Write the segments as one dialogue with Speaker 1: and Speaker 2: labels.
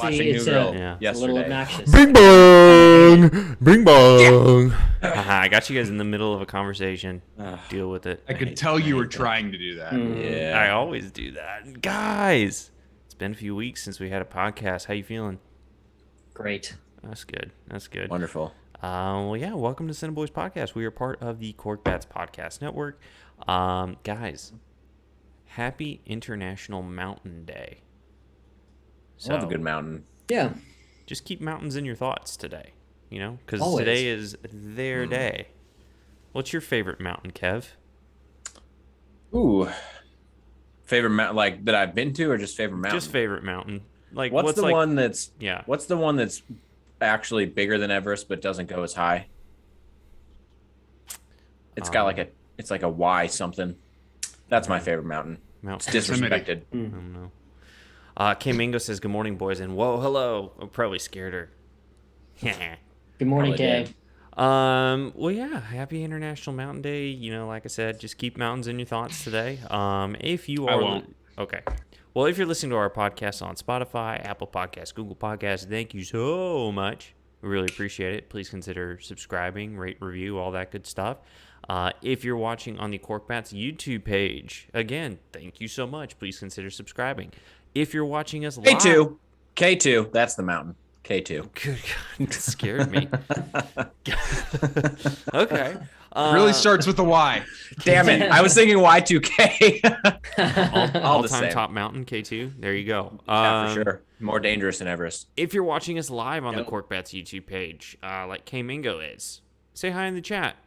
Speaker 1: watching
Speaker 2: it's
Speaker 1: New Girl
Speaker 2: a
Speaker 1: yesterday.
Speaker 2: little obnoxious.
Speaker 3: Bing bong! Bing bong!
Speaker 4: Haha, I got you guys in the middle of a conversation. Deal with it.
Speaker 5: I could tell you were trying to do that.
Speaker 1: Yeah.
Speaker 4: I always do that. Guys, it's been a few weeks since we had a podcast. How you feeling?
Speaker 2: Great.
Speaker 4: That's good. That's good.
Speaker 1: Wonderful.
Speaker 4: Well, yeah, welcome to CineBoiz Podcast. We are part of the Cork Bats Podcast Network. Guys, happy International Mountain Day.
Speaker 1: So, love a good mountain.
Speaker 2: Yeah.
Speaker 4: Just keep mountains in your thoughts today, you know, because
Speaker 2: Always.
Speaker 4: today is their day. What's your favorite mountain, Kev?
Speaker 1: Ooh. Favorite mountain, like that I've been to, or just favorite mountain?
Speaker 4: Just favorite mountain. Like
Speaker 1: What's the
Speaker 4: like,
Speaker 1: one that's
Speaker 4: Yeah.
Speaker 1: What's the one that's actually bigger than Everest but doesn't go as high? It's got it's like a Y something. That's my favorite mountain.
Speaker 4: Mount
Speaker 1: It's disrespected.
Speaker 4: I don't know. K Mingo says, "Good morning, boys," and whoa, hello. I probably scared her.
Speaker 2: Good morning,
Speaker 1: Probably
Speaker 2: Kay.
Speaker 1: did.
Speaker 4: Well, yeah, happy International Mountain Day. You know, like I said, just keep mountains in your thoughts today. If you are,
Speaker 5: I won't.
Speaker 4: Okay. Well, if you're listening to our podcast on Spotify, Apple Podcasts, Google Podcasts, thank you so much. We really appreciate it. Please consider subscribing, rate, review, all that good stuff. If you're watching on the Cork Bats YouTube page, again, thank you so much. Please consider subscribing. If you're watching us live,
Speaker 1: K2, that's the mountain. K2.
Speaker 4: Good God, it scared me. Okay.
Speaker 5: It really starts with a Y.
Speaker 1: Damn it. I was thinking Y2K. all the
Speaker 4: all-time
Speaker 1: same.
Speaker 4: top mountain, K2. There you go.
Speaker 1: Yeah, for sure. More dangerous than Everest.
Speaker 4: If you're watching us live on the Cork Bats YouTube page, like K Mingo is, say hi in the chat.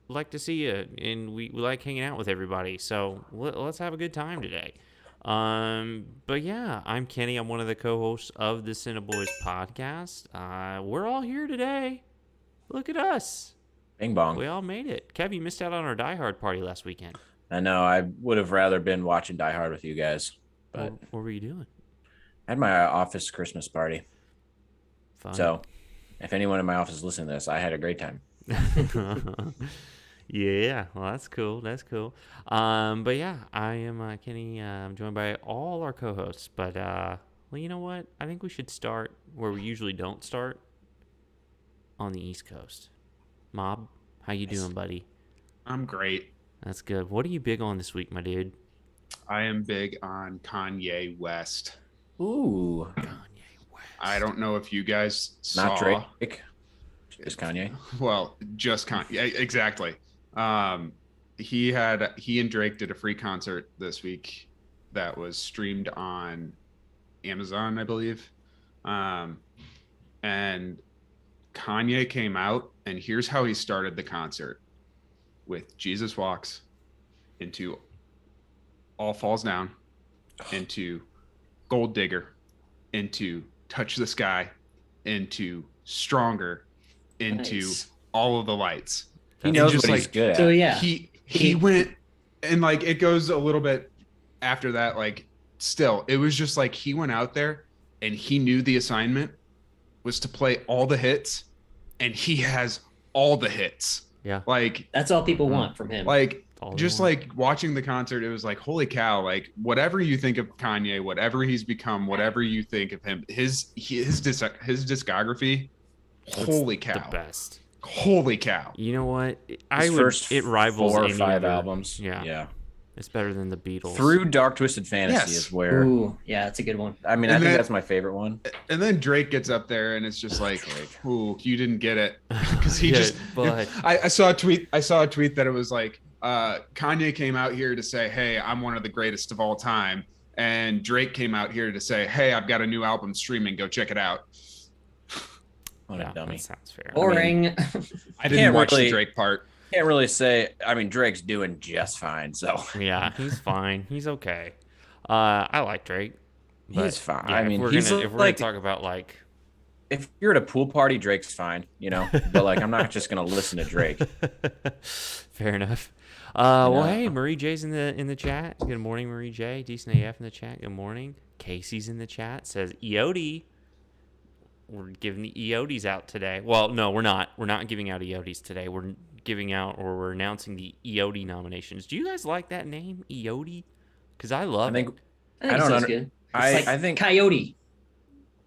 Speaker 4: We'd like to see you, and we like hanging out with everybody. So let's have a good time today. But yeah, I'm Kenny. I'm one of the co-hosts of the CineBoiz podcast. We're all here today. Look at us.
Speaker 1: Bing bong.
Speaker 4: We all made it. Kev, you missed out on our Die Hard party last weekend.
Speaker 1: I know. I would have rather been watching Die Hard with you guys. But
Speaker 4: What were you doing?
Speaker 1: I had my office Christmas party.
Speaker 4: Fun.
Speaker 1: So if anyone in my office is listening to this, I had a great time.
Speaker 4: Yeah, well, that's cool. That's cool. But yeah, I am Kenny. I'm joined by all our co-hosts. But well, you know what? I think we should start where we usually don't start, on the East Coast. Mob, how you doing, buddy?
Speaker 5: I'm great.
Speaker 4: That's good. What are you big on this week, my dude?
Speaker 5: I am big on Kanye West.
Speaker 1: Ooh.
Speaker 4: Kanye West.
Speaker 5: I don't know if you guys saw.
Speaker 1: Not Drake. Just Kanye.
Speaker 5: Well, just Kanye. Exactly. He and Drake did a free concert this week that was streamed on Amazon, I believe. And Kanye came out, and here's how he started the concert with Jesus Walks into All Falls Down, into Gold Digger, into Touch the Sky, into Stronger, into
Speaker 2: Nice.
Speaker 5: All of the Lights.
Speaker 1: He knows
Speaker 5: just
Speaker 1: what he's
Speaker 5: like-
Speaker 1: good at.
Speaker 2: So yeah,
Speaker 5: He went, and like it goes a little bit after that, like still it was just like he went out there and he knew the assignment was to play all the hits, and he has all the hits.
Speaker 4: Yeah.
Speaker 5: Like
Speaker 2: that's all people want from him.
Speaker 4: All
Speaker 5: just
Speaker 4: they want.
Speaker 5: like watching the concert, it was like, holy cow, like whatever you think of Kanye, whatever he's become, whatever you think of him, his discography, holy cow.
Speaker 4: The best.
Speaker 5: Holy cow.
Speaker 4: You know what?
Speaker 1: His
Speaker 4: It rivals
Speaker 1: 4 or
Speaker 4: any
Speaker 1: 5
Speaker 4: other-
Speaker 1: albums.
Speaker 4: Yeah. It's better than the Beatles.
Speaker 1: Through Dark Twisted Fantasy
Speaker 5: Yes.
Speaker 1: is where
Speaker 2: Ooh, yeah, that's a good one.
Speaker 1: I mean,
Speaker 5: And
Speaker 1: I think
Speaker 5: then-
Speaker 1: that's my favorite one.
Speaker 5: And then Drake gets up there and it's just like,
Speaker 1: Drake.
Speaker 5: ooh, you didn't get it. Because he
Speaker 4: Yeah,
Speaker 5: just
Speaker 4: but-
Speaker 5: I saw a tweet that it was like Kanye came out here to say, hey, I'm one of the greatest of all time. And Drake came out here to say, hey, I've got a new album streaming, go check it out.
Speaker 1: What
Speaker 4: Yeah,
Speaker 1: a dummy.
Speaker 4: that sounds fair.
Speaker 2: Boring.
Speaker 5: I didn't
Speaker 1: Can't
Speaker 5: watch
Speaker 1: really-
Speaker 5: the Drake part.
Speaker 1: Can't really say. I mean, Drake's doing just fine. So
Speaker 4: Yeah, he's fine. He's okay. I like Drake. but
Speaker 1: He's fine.
Speaker 4: yeah,
Speaker 1: I mean,
Speaker 4: if
Speaker 1: he's
Speaker 4: we're gonna
Speaker 1: like-
Speaker 4: talk about like
Speaker 1: if you're at a pool party, Drake's fine, you know. But like, I'm not just gonna listen to Drake.
Speaker 4: fair enough. Well,
Speaker 1: know.
Speaker 4: hey, Marie J's in the chat. Good morning, Marie J. Decent AF in the chat. Good morning. Casey's in the chat. Says EOTY. We're giving the EOTYs out today. Well, no, we're not. We're not giving out EOTYs today. We're giving out, or we're announcing the EOTY nominations. Do you guys like that name, EOTY? Because I love
Speaker 1: I think
Speaker 4: it.
Speaker 2: I think
Speaker 1: I
Speaker 2: it
Speaker 1: don't
Speaker 2: sounds
Speaker 1: under-
Speaker 2: good.
Speaker 1: I-
Speaker 2: It's like
Speaker 1: I think-
Speaker 2: Coyote.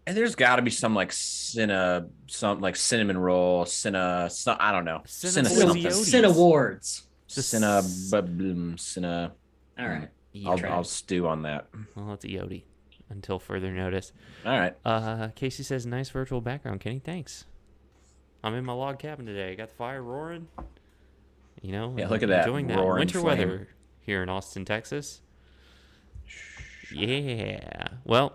Speaker 1: And there's got to be some like some like cinnamon roll, I don't know,
Speaker 4: Cinna
Speaker 1: something.
Speaker 4: Cinna-
Speaker 2: Sin Awards.
Speaker 1: Cinna.
Speaker 2: All right.
Speaker 1: I'll stew on that.
Speaker 4: Well, it's EOTY until further notice.
Speaker 1: All right.
Speaker 4: Casey says, nice virtual background, Kenny. Thanks. I'm in my log cabin today. Got the fire roaring. You know,
Speaker 1: Yeah, look at that
Speaker 4: enjoying that
Speaker 1: roaring
Speaker 4: winter
Speaker 1: flame.
Speaker 4: weather here in Austin, Texas. Yeah. Well,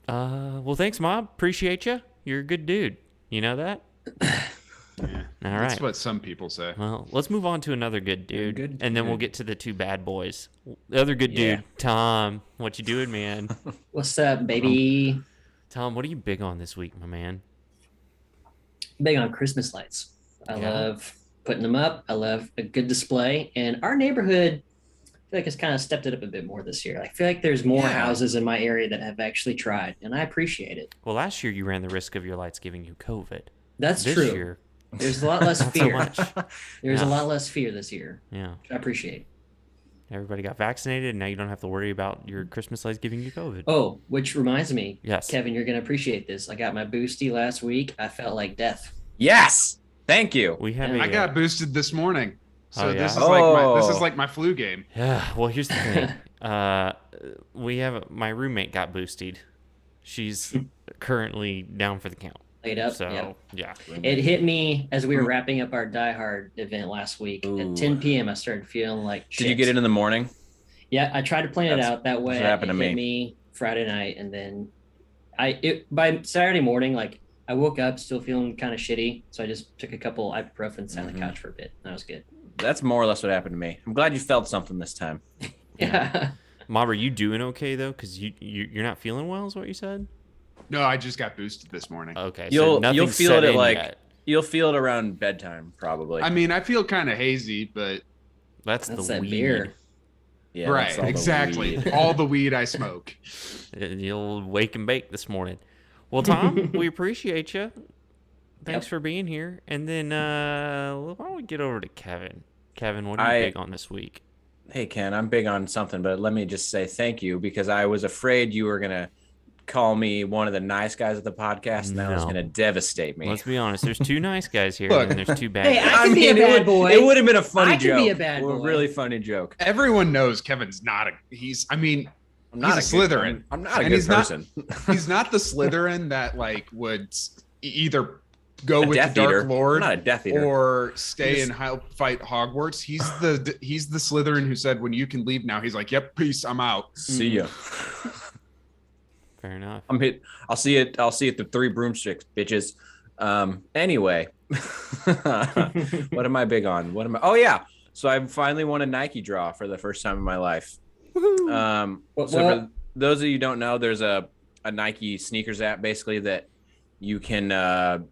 Speaker 4: thanks, Mob. Appreciate you. You're a good dude. You know that?
Speaker 5: Yeah,
Speaker 4: All
Speaker 5: that's
Speaker 4: right.
Speaker 5: what some people say.
Speaker 4: Well, let's move on to another good dude,
Speaker 1: Good
Speaker 4: and then we'll
Speaker 1: dude.
Speaker 4: get to the two bad boys. The other good
Speaker 1: Yeah.
Speaker 4: dude, Tom. What you doing, man?
Speaker 2: What's up, baby?
Speaker 4: Tom, what are you big on this week, my man?
Speaker 2: Big on Christmas lights. I
Speaker 4: Yeah.
Speaker 2: love putting them up. I love a good display. And our neighborhood, I feel like, has kind of stepped it up a bit more this year. I feel like there's more
Speaker 1: Yeah.
Speaker 2: houses in my area that have actually tried, and I appreciate it.
Speaker 4: Well, last year you ran the risk of your lights giving you COVID.
Speaker 2: That's
Speaker 4: This
Speaker 2: true.
Speaker 4: year,
Speaker 2: There's a lot less
Speaker 4: not so
Speaker 2: fear.
Speaker 4: much.
Speaker 2: There's a
Speaker 4: Yeah.
Speaker 2: lot less fear this year,
Speaker 4: Yeah.
Speaker 2: which I appreciate.
Speaker 4: Everybody got vaccinated, and now you don't have to worry about your Christmas lights giving you COVID.
Speaker 2: Oh, which reminds me,
Speaker 4: Yes.
Speaker 2: Kevin, you're going to appreciate this. I got my boosty last week. I felt like death.
Speaker 1: Yes. Thank you.
Speaker 4: We have
Speaker 2: Yeah.
Speaker 4: a.
Speaker 5: I got boosted this morning, so
Speaker 4: Oh, yeah?
Speaker 5: this is
Speaker 1: Oh.
Speaker 5: like my flu game.
Speaker 4: Yeah. Well, here's the thing. We have my roommate got boosted. She's currently down for the count.
Speaker 2: Laid up.
Speaker 4: So
Speaker 2: Yeah.
Speaker 4: yeah.
Speaker 2: It hit me as we were wrapping up our Die Hard event last week.
Speaker 1: Ooh.
Speaker 2: At 10 p.m., I started feeling like shit.
Speaker 1: Did you get it in the morning?
Speaker 2: Yeah, I tried to plan it
Speaker 1: That's
Speaker 2: out that way.
Speaker 1: what happened
Speaker 2: It
Speaker 1: to
Speaker 2: hit me Friday night, and then by Saturday morning, like I woke up still feeling kind of shitty, so I just took a couple ibuprofen, sat on the couch for a bit. That was good.
Speaker 1: That's more or less what happened to me. I'm glad you felt something this time.
Speaker 2: Yeah.
Speaker 4: Mob, are you doing okay though? Because you're not feeling well, is what you said.
Speaker 5: No, I just got boosted this morning.
Speaker 4: Okay.
Speaker 1: You'll
Speaker 4: so nothing's
Speaker 1: feel
Speaker 4: set
Speaker 1: it at
Speaker 4: in
Speaker 1: like
Speaker 4: yet.
Speaker 1: you'll feel it around bedtime probably.
Speaker 5: I mean, I feel kind of hazy, but
Speaker 4: That's
Speaker 2: That's
Speaker 4: the
Speaker 2: that
Speaker 4: weed.
Speaker 2: beer.
Speaker 1: yeah,
Speaker 5: right,
Speaker 1: that's all the
Speaker 5: exactly.
Speaker 1: weed.
Speaker 5: All the weed I smoke.
Speaker 4: You'll wake and bake this morning. Well, Tom, we appreciate you. Thanks for being here. And then why don't we get over to Kevin? Kevin, what are you big on this week?
Speaker 1: Hey Ken, I'm big on something, but let me just say thank you because I was afraid you were gonna call me one of the nice guys at the podcast, and that was
Speaker 4: No.
Speaker 1: gonna devastate me.
Speaker 4: Let's be honest. There's two nice guys here,
Speaker 5: Look.
Speaker 4: and there's two bad
Speaker 2: Hey,
Speaker 4: guys.
Speaker 2: I can be a bad boy.
Speaker 1: It would have been a funny
Speaker 2: I can
Speaker 1: joke.
Speaker 2: be a bad boy.
Speaker 1: really funny joke.
Speaker 5: Everyone knows Kevin's not a. He's. I mean,
Speaker 1: I'm not
Speaker 5: He's
Speaker 1: a
Speaker 5: a
Speaker 1: good-
Speaker 5: Slytherin.
Speaker 1: I'm not a
Speaker 5: And
Speaker 1: good
Speaker 5: he's not-
Speaker 1: person.
Speaker 5: he's not the Slytherin that like would either go
Speaker 1: A
Speaker 5: with the
Speaker 1: Death
Speaker 5: Dark
Speaker 1: Eater.
Speaker 5: Lord
Speaker 1: I'm not a Death Eater.
Speaker 5: or stay
Speaker 1: He's-
Speaker 5: and fight Hogwarts. He's the Slytherin who said when you can leave now. He's like, yep, peace, I'm out.
Speaker 1: See ya.
Speaker 4: Fair enough.
Speaker 1: I'm hit. I'll see it. I'll see it. The three broomsticks, bitches. Anyway, what am I big on? What am I? Oh yeah. So I finally won a Nike draw for the first time in my life. So for those of you who don't know, there's a Nike sneakers app basically that you can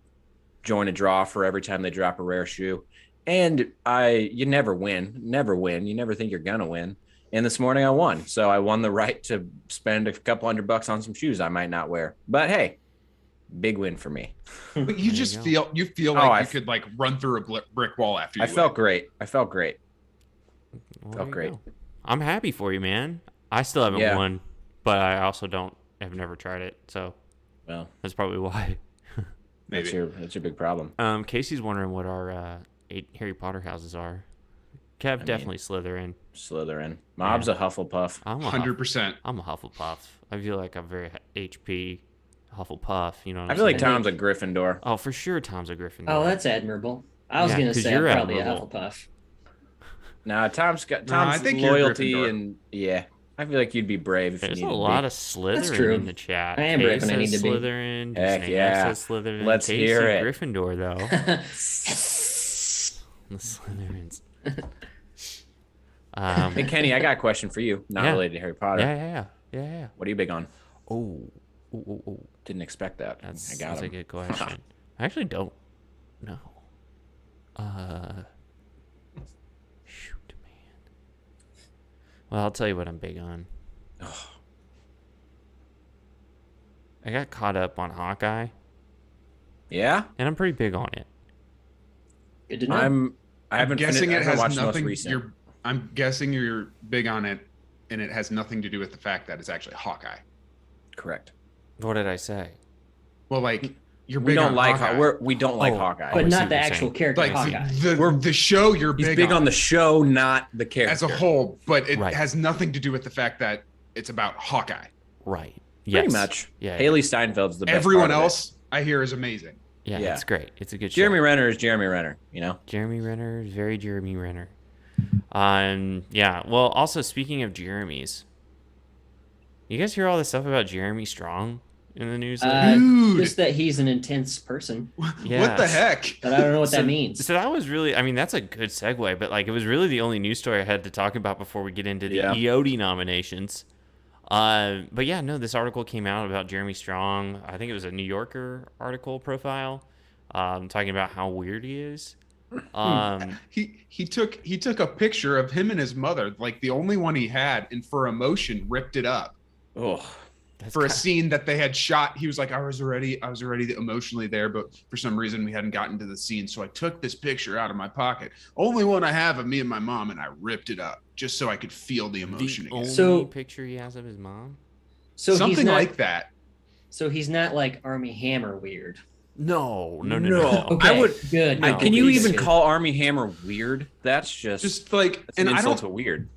Speaker 1: join a draw for every time they drop a rare shoe. And you never win. You never think you're gonna win. And this morning I won. So I won the right to spend a couple $100 on some shoes I might not wear. But hey, big win for me.
Speaker 5: But
Speaker 4: you
Speaker 5: you
Speaker 4: go.
Speaker 5: feel
Speaker 1: Oh,
Speaker 5: like you could like run through a brick wall after you.
Speaker 1: I felt
Speaker 5: win.
Speaker 1: great.
Speaker 4: Well,
Speaker 1: Felt
Speaker 4: there you
Speaker 1: great.
Speaker 4: go. I'm happy for you, man. I still haven't
Speaker 1: Yeah.
Speaker 4: won, but I also have never tried it. So
Speaker 1: Well,
Speaker 4: that's probably why.
Speaker 1: that's
Speaker 5: Maybe.
Speaker 1: your big problem.
Speaker 4: Casey's wondering what our 8 Harry Potter houses are. Kev, definitely Slytherin.
Speaker 1: Slytherin. Mob's a Hufflepuff.
Speaker 4: I'm a
Speaker 5: 100%.
Speaker 4: I'm a Hufflepuff. I feel like I'm very HP Hufflepuff. You know what
Speaker 1: I
Speaker 4: I'm
Speaker 1: feel like
Speaker 4: saying?
Speaker 1: Tom's a Gryffindor.
Speaker 4: Oh, for sure, Tom's a Gryffindor.
Speaker 2: Oh, that's admirable. I was
Speaker 4: Yeah,
Speaker 2: going to
Speaker 4: 'cause
Speaker 2: say I'm
Speaker 4: you're
Speaker 2: probably
Speaker 4: admirable.
Speaker 2: a Hufflepuff.
Speaker 1: Nah, Tom's got
Speaker 5: I
Speaker 1: Tom's
Speaker 5: think you're
Speaker 1: loyalty
Speaker 5: Gryffindor.
Speaker 1: and yeah. I feel like you'd be brave if
Speaker 4: There's
Speaker 1: you
Speaker 4: a
Speaker 1: needed
Speaker 4: lot
Speaker 1: to
Speaker 4: of Slytherin
Speaker 2: true.
Speaker 4: in the chat.
Speaker 2: I am
Speaker 4: Kay
Speaker 2: brave when I
Speaker 4: says
Speaker 2: need to be.
Speaker 4: Slytherin.
Speaker 1: Heck
Speaker 4: Disney
Speaker 1: yeah.
Speaker 4: says Slytherin.
Speaker 1: Let's
Speaker 4: Casey,
Speaker 1: hear it.
Speaker 4: Gryffindor, though.
Speaker 2: Yes.
Speaker 4: The Slytherins.
Speaker 1: be. Hey Kenny, I got a question for you, not
Speaker 4: Yeah.
Speaker 1: related to Harry Potter.
Speaker 4: Yeah.
Speaker 1: What are you big on?
Speaker 4: Oh.
Speaker 1: Didn't expect that.
Speaker 4: That's,
Speaker 1: I got
Speaker 4: that's a
Speaker 1: him.
Speaker 4: good question. I actually don't know. Shoot, man. Well, I'll tell you what I'm big on. I got caught up on Hawkeye,
Speaker 1: Yeah,
Speaker 4: and I'm pretty big on it.
Speaker 2: Good to know.
Speaker 1: I
Speaker 5: I'm
Speaker 1: haven't
Speaker 5: guessing
Speaker 1: finished, I
Speaker 5: it
Speaker 1: haven't
Speaker 5: has
Speaker 1: watched the most
Speaker 5: nothing.
Speaker 1: recent.
Speaker 5: I'm guessing you're big on it, and it has nothing to do with the fact that it's actually Hawkeye.
Speaker 1: Correct.
Speaker 4: What did I say?
Speaker 5: Well, like you're
Speaker 1: We
Speaker 5: big
Speaker 1: don't
Speaker 5: on
Speaker 1: like
Speaker 5: Hawkeye.
Speaker 1: we don't like
Speaker 4: Oh,
Speaker 1: Hawkeye.
Speaker 2: but
Speaker 4: I see
Speaker 2: not
Speaker 4: what
Speaker 2: the
Speaker 4: you're
Speaker 2: actual
Speaker 4: saying.
Speaker 2: character
Speaker 5: like
Speaker 2: Hawkeye.
Speaker 5: the show you're
Speaker 1: He's
Speaker 5: big,
Speaker 1: big on the show, not the character.
Speaker 5: as a whole, but it
Speaker 4: Right.
Speaker 5: has nothing to do with the fact that it's about Hawkeye.
Speaker 4: Right.
Speaker 1: Pretty
Speaker 4: Yes.
Speaker 1: much.
Speaker 4: Yeah.
Speaker 1: Haley Steinfeld's the best.
Speaker 5: Everyone
Speaker 1: part of it.
Speaker 5: else I hear is amazing.
Speaker 4: Yeah,
Speaker 1: Yeah.
Speaker 4: it's great. It's a good show.
Speaker 1: Jeremy Renner is Jeremy Renner. You know.
Speaker 4: Jeremy Renner is very Jeremy Renner. Yeah. Well, also speaking of Jeremys, you guys hear all this stuff about Jeremy Strong in the news?
Speaker 5: Dude.
Speaker 2: Just that he's an intense person,
Speaker 4: Yeah.
Speaker 5: What the heck?
Speaker 2: but I don't know what that means.
Speaker 4: So that was really, I mean, that's a good segue, but like it was really the only news story I had to talk about before we get into the
Speaker 1: Yeah.
Speaker 4: EOTY nominations. But yeah, no, this article came out about Jeremy Strong. I think it was a New Yorker article profile, talking about how weird he is.
Speaker 5: He took a picture of him and his mother, like the only one he had, and for emotion ripped it up.
Speaker 1: Oh,
Speaker 4: That's
Speaker 5: For a
Speaker 4: kind-
Speaker 5: scene that they had shot, he was like, I was already emotionally there, but for some reason we hadn't gotten to the scene. So I took this picture out of my pocket, only one I have of me and my mom, and I ripped it up just so I could feel the emotion
Speaker 4: the
Speaker 5: again.
Speaker 4: only
Speaker 2: So-
Speaker 4: picture he has of his mom.
Speaker 2: So he's
Speaker 5: Something
Speaker 2: not,
Speaker 5: like that.
Speaker 2: So he's not like Army Hammer weird.
Speaker 4: No.
Speaker 2: Okay,
Speaker 1: I would.
Speaker 2: good.
Speaker 1: I-
Speaker 2: No,
Speaker 1: can you
Speaker 2: please.
Speaker 1: even call Army Hammer weird? That's
Speaker 5: Just like,
Speaker 1: that's an
Speaker 5: and I
Speaker 1: insult
Speaker 5: don't,
Speaker 1: to weird.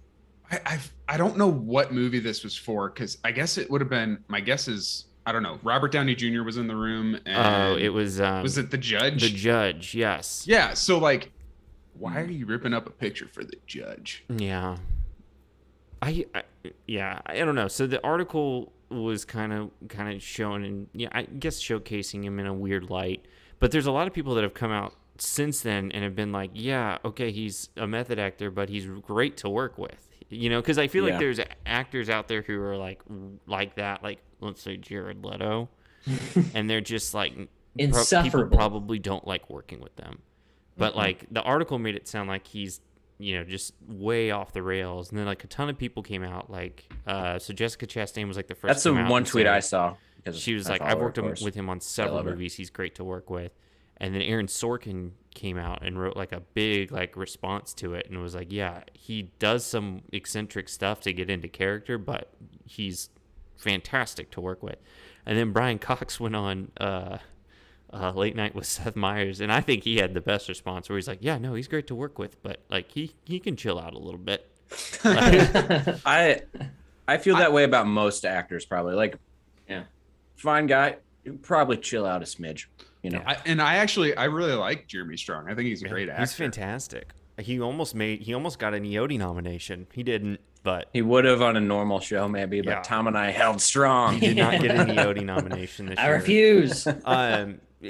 Speaker 5: I don't know what movie this was for, because I guess it would have been, my guess is, I don't know, Robert Downey Jr. was in the room. And
Speaker 4: Oh, it was
Speaker 5: it The Judge?
Speaker 4: The Judge, yes.
Speaker 5: Yeah, so like, why are you ripping up a picture for The Judge?
Speaker 4: Yeah. I don't know. So the article was kind of showing, and yeah, I guess showcasing him in a weird light. But there's a lot of people that have come out since then and have been like, yeah, okay, he's a method actor, but he's great to work with. You know, because I feel like
Speaker 1: Yeah.
Speaker 4: there's actors out there who are like that, like let's say Jared Leto, and they're just like people
Speaker 2: Insufferable.
Speaker 4: probably don't like working with them. But like the article made it sound like he's, you know, just way off the rails. And then like a ton of people came out, like so Jessica Chastain was like the first.
Speaker 1: That's
Speaker 4: to
Speaker 1: the
Speaker 4: come out
Speaker 1: one
Speaker 4: and
Speaker 1: tweet
Speaker 4: say-
Speaker 1: I saw. Because
Speaker 4: She was
Speaker 1: I
Speaker 4: like,
Speaker 1: follow
Speaker 4: I've
Speaker 1: her,
Speaker 4: worked
Speaker 1: of course.
Speaker 4: with him on several
Speaker 1: love her.
Speaker 4: movies. He's great to work with. And then Aaron Sorkin came out and wrote like a big like response to it and was like, yeah, he does some eccentric stuff to get into character, but he's fantastic to work with. And then Brian Cox went on Late Night with Seth Meyers, and I think he had the best response where he's like, yeah, no, he's great to work with, but like he can chill out a little bit.
Speaker 1: I feel that way about most actors, probably. Like,
Speaker 2: Yeah.
Speaker 1: fine guy, probably chill out a smidge. You know,
Speaker 5: I really like Jeremy Strong. I think he's a great actor.
Speaker 4: He's fantastic. He almost got an EOTY nomination. He didn't, but
Speaker 1: he would have on a normal show, maybe. But
Speaker 4: Yeah.
Speaker 1: Tom and I held strong.
Speaker 4: he did not get an EOTY nomination this
Speaker 2: I
Speaker 4: year.
Speaker 2: refuse.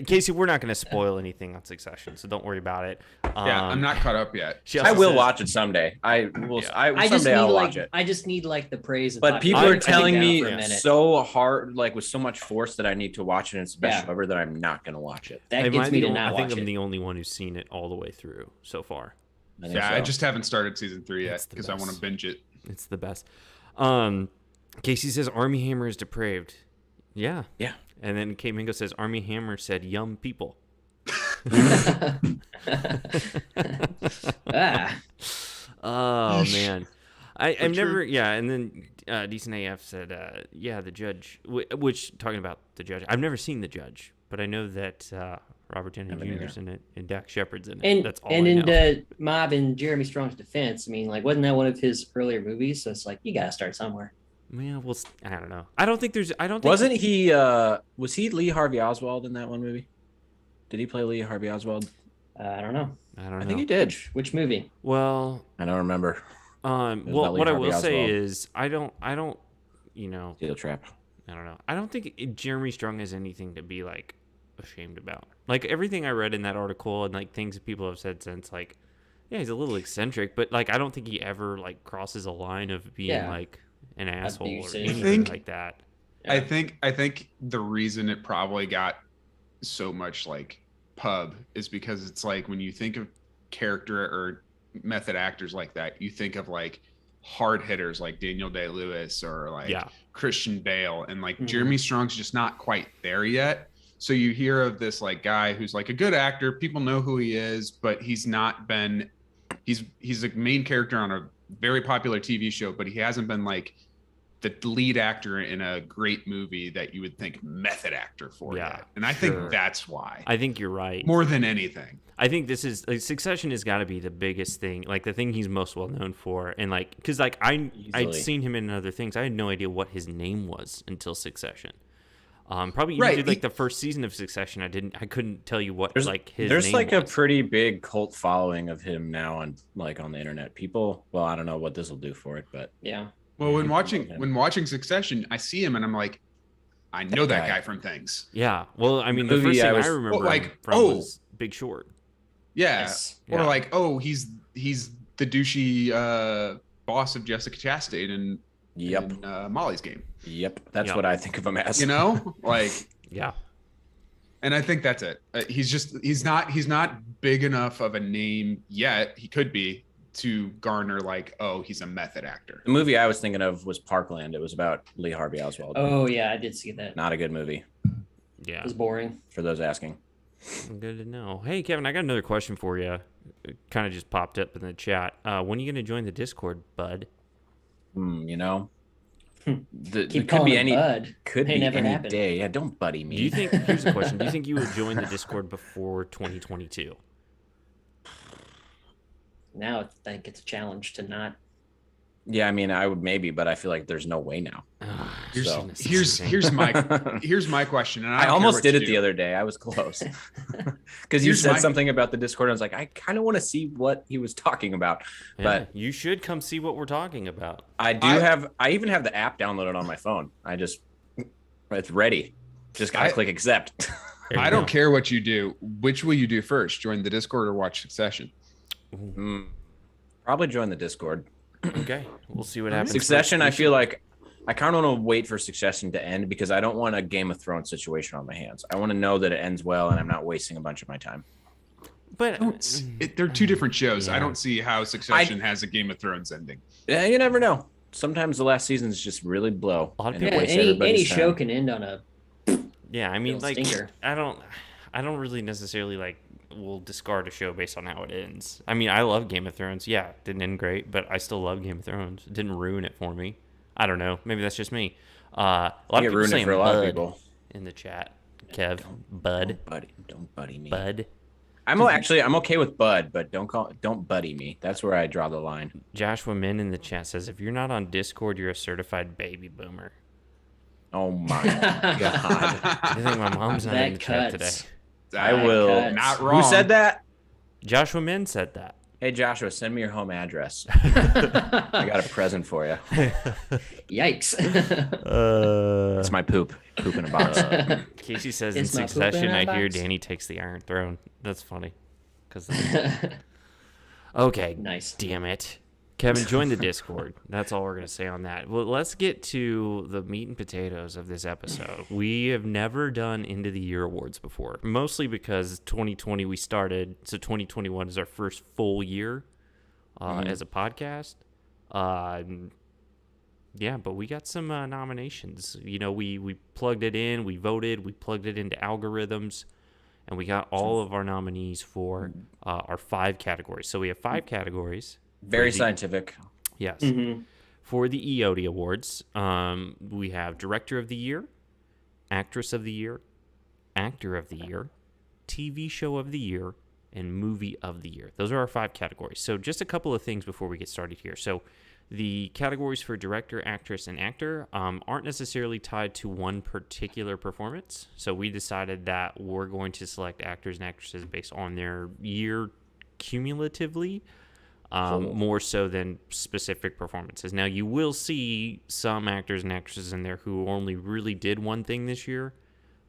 Speaker 4: Casey, we're not going to spoil anything on Succession, so don't worry about it.
Speaker 5: Yeah, I'm not caught up yet.
Speaker 4: She
Speaker 1: I
Speaker 4: also
Speaker 1: will
Speaker 4: says-
Speaker 1: watch it someday. I will.
Speaker 5: Yeah.
Speaker 1: I
Speaker 2: just
Speaker 1: someday
Speaker 2: need
Speaker 1: I'll
Speaker 2: like
Speaker 1: watch it.
Speaker 2: I just need like the praise. And
Speaker 1: But people
Speaker 4: I
Speaker 1: are
Speaker 4: think
Speaker 1: telling
Speaker 2: down
Speaker 1: me
Speaker 2: for a minute.
Speaker 1: so hard, like with so much force, that I need to watch it, and it's the best
Speaker 2: Yeah.
Speaker 1: show ever, that I'm not going to watch it.
Speaker 2: that
Speaker 4: Am I
Speaker 2: gets me
Speaker 4: the
Speaker 2: to
Speaker 4: only-
Speaker 2: not
Speaker 4: I think
Speaker 2: watch
Speaker 4: I'm
Speaker 2: it.
Speaker 4: the only one who's seen it all the way through so far.
Speaker 1: I think
Speaker 5: Yeah,
Speaker 1: so.
Speaker 5: I just haven't started season 3 yet
Speaker 4: It's the
Speaker 5: because I want
Speaker 4: best.
Speaker 5: to binge it.
Speaker 4: It's the best. Casey says Army Hammer is depraved. Yeah.
Speaker 1: Yeah.
Speaker 4: And then Kate Mingo says Army Hammer said yum people.
Speaker 2: Ah,
Speaker 4: Oh man, I've never. Yeah, and then Decent AF said, yeah, the judge. Which talking about the judge, I've never seen the judge, but I know that Robert Downey
Speaker 1: Haven't
Speaker 4: Jr.'s in it and Dak Shepard's in it.
Speaker 2: and
Speaker 4: That's all
Speaker 2: and
Speaker 4: I
Speaker 2: in
Speaker 4: know.
Speaker 2: the Mob and Jeremy Strong's defense, I mean, like, wasn't that one of his earlier movies? So it's like you gotta start somewhere.
Speaker 4: Yeah, well, I don't know. I don't think there's. I don't. Think
Speaker 1: Wasn't he? Was he Lee Harvey Oswald in that one movie? Did he play Lee Harvey Oswald?
Speaker 2: I don't know
Speaker 4: I don't know.
Speaker 1: I think he did.
Speaker 2: which movie.
Speaker 4: Well,
Speaker 1: I don't remember.
Speaker 4: well,
Speaker 1: about Lee
Speaker 4: what I
Speaker 1: Harvey
Speaker 4: will say
Speaker 1: Oswald.
Speaker 4: is, I don't. You know,
Speaker 1: Steel Trap.
Speaker 4: I don't know. I don't think Jeremy Strong has anything to be like ashamed about. Like everything I read in that article and like things that people have said since, like, yeah, he's a little eccentric, but like I don't think he ever like crosses a line of being
Speaker 2: Yeah.
Speaker 4: like an asshole or
Speaker 2: Abusive.
Speaker 4: anything
Speaker 5: think-
Speaker 4: like that.
Speaker 5: I think the reason it probably got so much like pub is because it's like when you think of character or method actors like that, you think of like hard hitters like Daniel Day-Lewis or like
Speaker 4: Yeah.
Speaker 5: Christian Bale, and like
Speaker 2: Mhm.
Speaker 5: Jeremy Strong's just not quite there yet. So you hear of this like guy who's like a good actor, people know who he is, but he's not been he's a main character on a very popular TV show, but he hasn't been like the lead actor in a great movie that you would think method actor for that. And I think that's why.
Speaker 4: I think you're right.
Speaker 5: More than anything.
Speaker 4: I think this is like, Succession has got to be the biggest thing, like the thing he's most well known for, and like because like I'd seen him in other things. I had no idea what his name was until Succession. Probably even did like the first season of Succession. I couldn't tell you what like his.
Speaker 1: There's
Speaker 4: name
Speaker 1: like
Speaker 4: was.
Speaker 1: a pretty big cult following of him now on the internet. People, well, I don't know what this will do for it, but
Speaker 2: yeah.
Speaker 5: Well, when watching Succession, I see him and I'm like, I know that guy from things.
Speaker 4: Yeah. Well, I mean, the first thing I remember was Big Short.
Speaker 5: Yeah.
Speaker 2: Yes.
Speaker 5: Or like, he's the douchey boss of Jessica Chastain in Molly's Game.
Speaker 1: Yep. That's what I think of him as.
Speaker 5: You know, like,
Speaker 4: yeah.
Speaker 5: And I think that's it. He's not big enough of a name yet. He could be to garner like, he's a method actor.
Speaker 1: The movie I was thinking of was Parkland. It was about Lee Harvey Oswald.
Speaker 2: Oh yeah, I did see that.
Speaker 1: Not a good movie.
Speaker 4: Yeah.
Speaker 2: It was boring.
Speaker 1: For those asking.
Speaker 4: Good to know. Hey, Kevin, I got another question for you. It kind of just popped up in the chat. When are you going to join the Discord, bud?
Speaker 1: You know,
Speaker 2: Keep calling him Bud.
Speaker 1: Could be any day. Yeah, don't buddy me.
Speaker 4: Do you think? Here's a question. Do you think you would join the Discord before 2022?
Speaker 2: Now I think it's a challenge to not.
Speaker 1: Yeah, I mean, I would maybe, but I feel like there's no way now.
Speaker 5: Here's my question. And
Speaker 1: I almost did it the other day. I was close because you said something about the Discord. I was like, I kind of want to see what he was talking about.
Speaker 4: Yeah,
Speaker 1: but
Speaker 4: you should come see what we're talking about.
Speaker 1: I even have the app downloaded on my phone. It's ready. Just gotta click accept.
Speaker 5: I don't care what you do. Which will you do first? Join the Discord or watch Succession?
Speaker 1: Probably join the Discord.
Speaker 4: Okay, we'll see what happens.
Speaker 1: Succession, I feel like I kind of want to wait for Succession to end because I don't want a Game of Thrones situation on my hands. I want to know that it ends well and I'm not wasting a bunch of my time.
Speaker 4: But
Speaker 5: they're two different shows. Yeah. I don't see how Succession has a Game of Thrones ending.
Speaker 1: Yeah, you never know. Sometimes the last seasons just really blow.
Speaker 4: A lot of
Speaker 2: people, any show can end on a.
Speaker 4: Yeah, I mean, like
Speaker 2: stinker.
Speaker 4: I don't really necessarily like. Will discard a show based on how it ends. I mean, I love Game of Thrones. Yeah, it didn't end great, but I still love Game of Thrones. It didn't ruin it for me. I don't know. Maybe that's just me. A lot of people saying for a lot of people in the chat. Kev, Bud.
Speaker 1: Don't buddy me.
Speaker 4: Bud.
Speaker 1: I'm okay with Bud, but don't buddy me. That's where I draw the line.
Speaker 4: Joshua Min in the chat says, if you're not on Discord, you're a certified baby boomer.
Speaker 1: Oh my God.
Speaker 4: I think my mom's not in the chat today.
Speaker 1: I will.
Speaker 5: Not wrong.
Speaker 1: Who said that?
Speaker 4: Joshua Min said that.
Speaker 1: Hey, Joshua, send me your home address. I got a present for you.
Speaker 2: Yikes.
Speaker 1: It's my poop. Poop in a box.
Speaker 4: Casey says, in Succession, I hear Danny takes the Iron Throne. That's funny. Okay.
Speaker 2: Nice.
Speaker 4: Damn it. Kevin, join the Discord. That's all we're going to say on that. Well, let's get to the meat and potatoes of this episode. We have never done End of the Year awards before, mostly because 2020 we started, so 2021 is our first full year as a podcast. Yeah, but we got some nominations. You know, we plugged it in, we voted, we plugged it into algorithms, and we got all of our nominees for our 5 categories. So we have 5 categories.
Speaker 1: Very scientific.
Speaker 4: Yes. For the EOTY Awards, we have Director of the Year, Actress of the Year, Actor of the Year, TV Show of the Year, and Movie of the Year. Those are our 5 categories. So just a couple of things before we get started here. So the categories for Director, Actress, and Actor aren't necessarily tied to one particular performance. So we decided that we're going to select actors and actresses based on their year cumulatively. More so than specific performances. Now, you will see some actors and actresses in there who only really did one thing this year,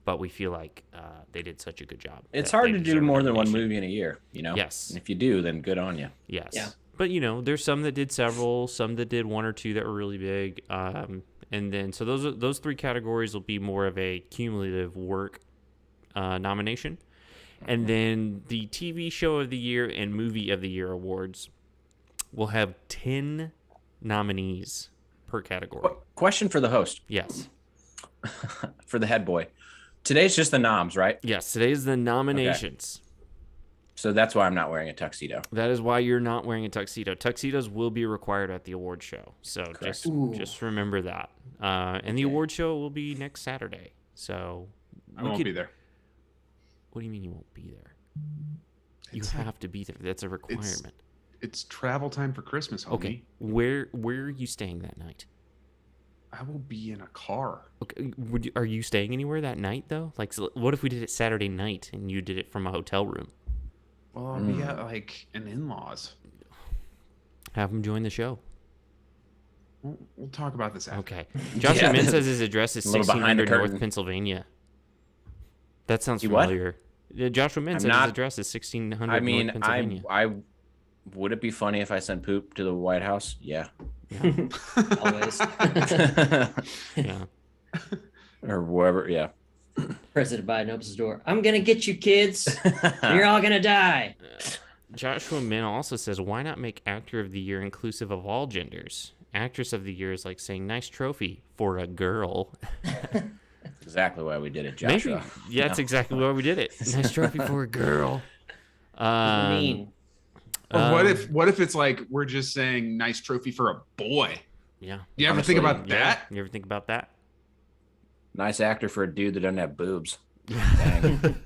Speaker 4: but we feel like they did such a good job.
Speaker 1: It's hard to do more than one movie in a year, you know?
Speaker 4: Yes.
Speaker 1: And if you do, then good on you.
Speaker 4: Yes.
Speaker 2: Yeah.
Speaker 4: But, you know, there's some that did several, some that did 1 or 2 that were really big. And then, so those 3 categories will be more of a cumulative work nomination. And then the TV Show of the Year and Movie of the Year awards will have 10 nominees per category.
Speaker 1: Question for the host.
Speaker 4: Yes.
Speaker 1: For the head boy. Today's just the noms, right?
Speaker 4: Yes, today's the nominations.
Speaker 1: So that's why I'm not wearing a tuxedo.
Speaker 4: That is why you're not wearing a tuxedo. Tuxedos will be required at the award show. So just remember that. And the award show will be next Saturday. So
Speaker 5: I won't be there.
Speaker 4: What do you mean you won't be there? You have to be there. That's a requirement.
Speaker 5: It's travel time for Christmas, homie.
Speaker 4: Okay. Where are you staying that night?
Speaker 5: I will be in a car.
Speaker 4: Okay. Are you staying anywhere that night though? Like, so what if we did it Saturday night and you did it from a hotel room?
Speaker 5: Well, I'll be at like an in-laws.
Speaker 4: Have them join the show.
Speaker 5: We'll talk about this after.
Speaker 4: Okay. Joshua Min says his address is
Speaker 1: A little behind the
Speaker 4: 1600 North
Speaker 1: curtain.
Speaker 4: Pennsylvania. That sounds
Speaker 1: what?
Speaker 4: familiar. Joshua Min
Speaker 1: I'm
Speaker 4: says
Speaker 1: not-
Speaker 4: his address is 1600
Speaker 1: I mean,
Speaker 4: North Pennsylvania.
Speaker 1: I would it be funny if I sent poop to the White House? Yeah.
Speaker 2: Always.
Speaker 4: Yeah.
Speaker 1: Or wherever. Yeah.
Speaker 2: President Biden opens his door. I'm gonna get you, kids. You're all gonna die.
Speaker 4: Joshua Min also says, why not make actor of the year inclusive of all genders? Actress of the year is like saying nice trophy for a girl.
Speaker 1: That's exactly why we did it,
Speaker 4: Maybe.
Speaker 1: Joshua.
Speaker 4: Yeah, that's exactly why we did it. Nice trophy for a girl.
Speaker 2: I mean,
Speaker 5: Or what if it's like we're just saying nice trophy for a boy?
Speaker 4: Yeah.
Speaker 5: You ever think
Speaker 1: Honestly,
Speaker 5: about that?
Speaker 4: You ever think about that?
Speaker 1: Nice actor for a dude that doesn't have boobs. Dang.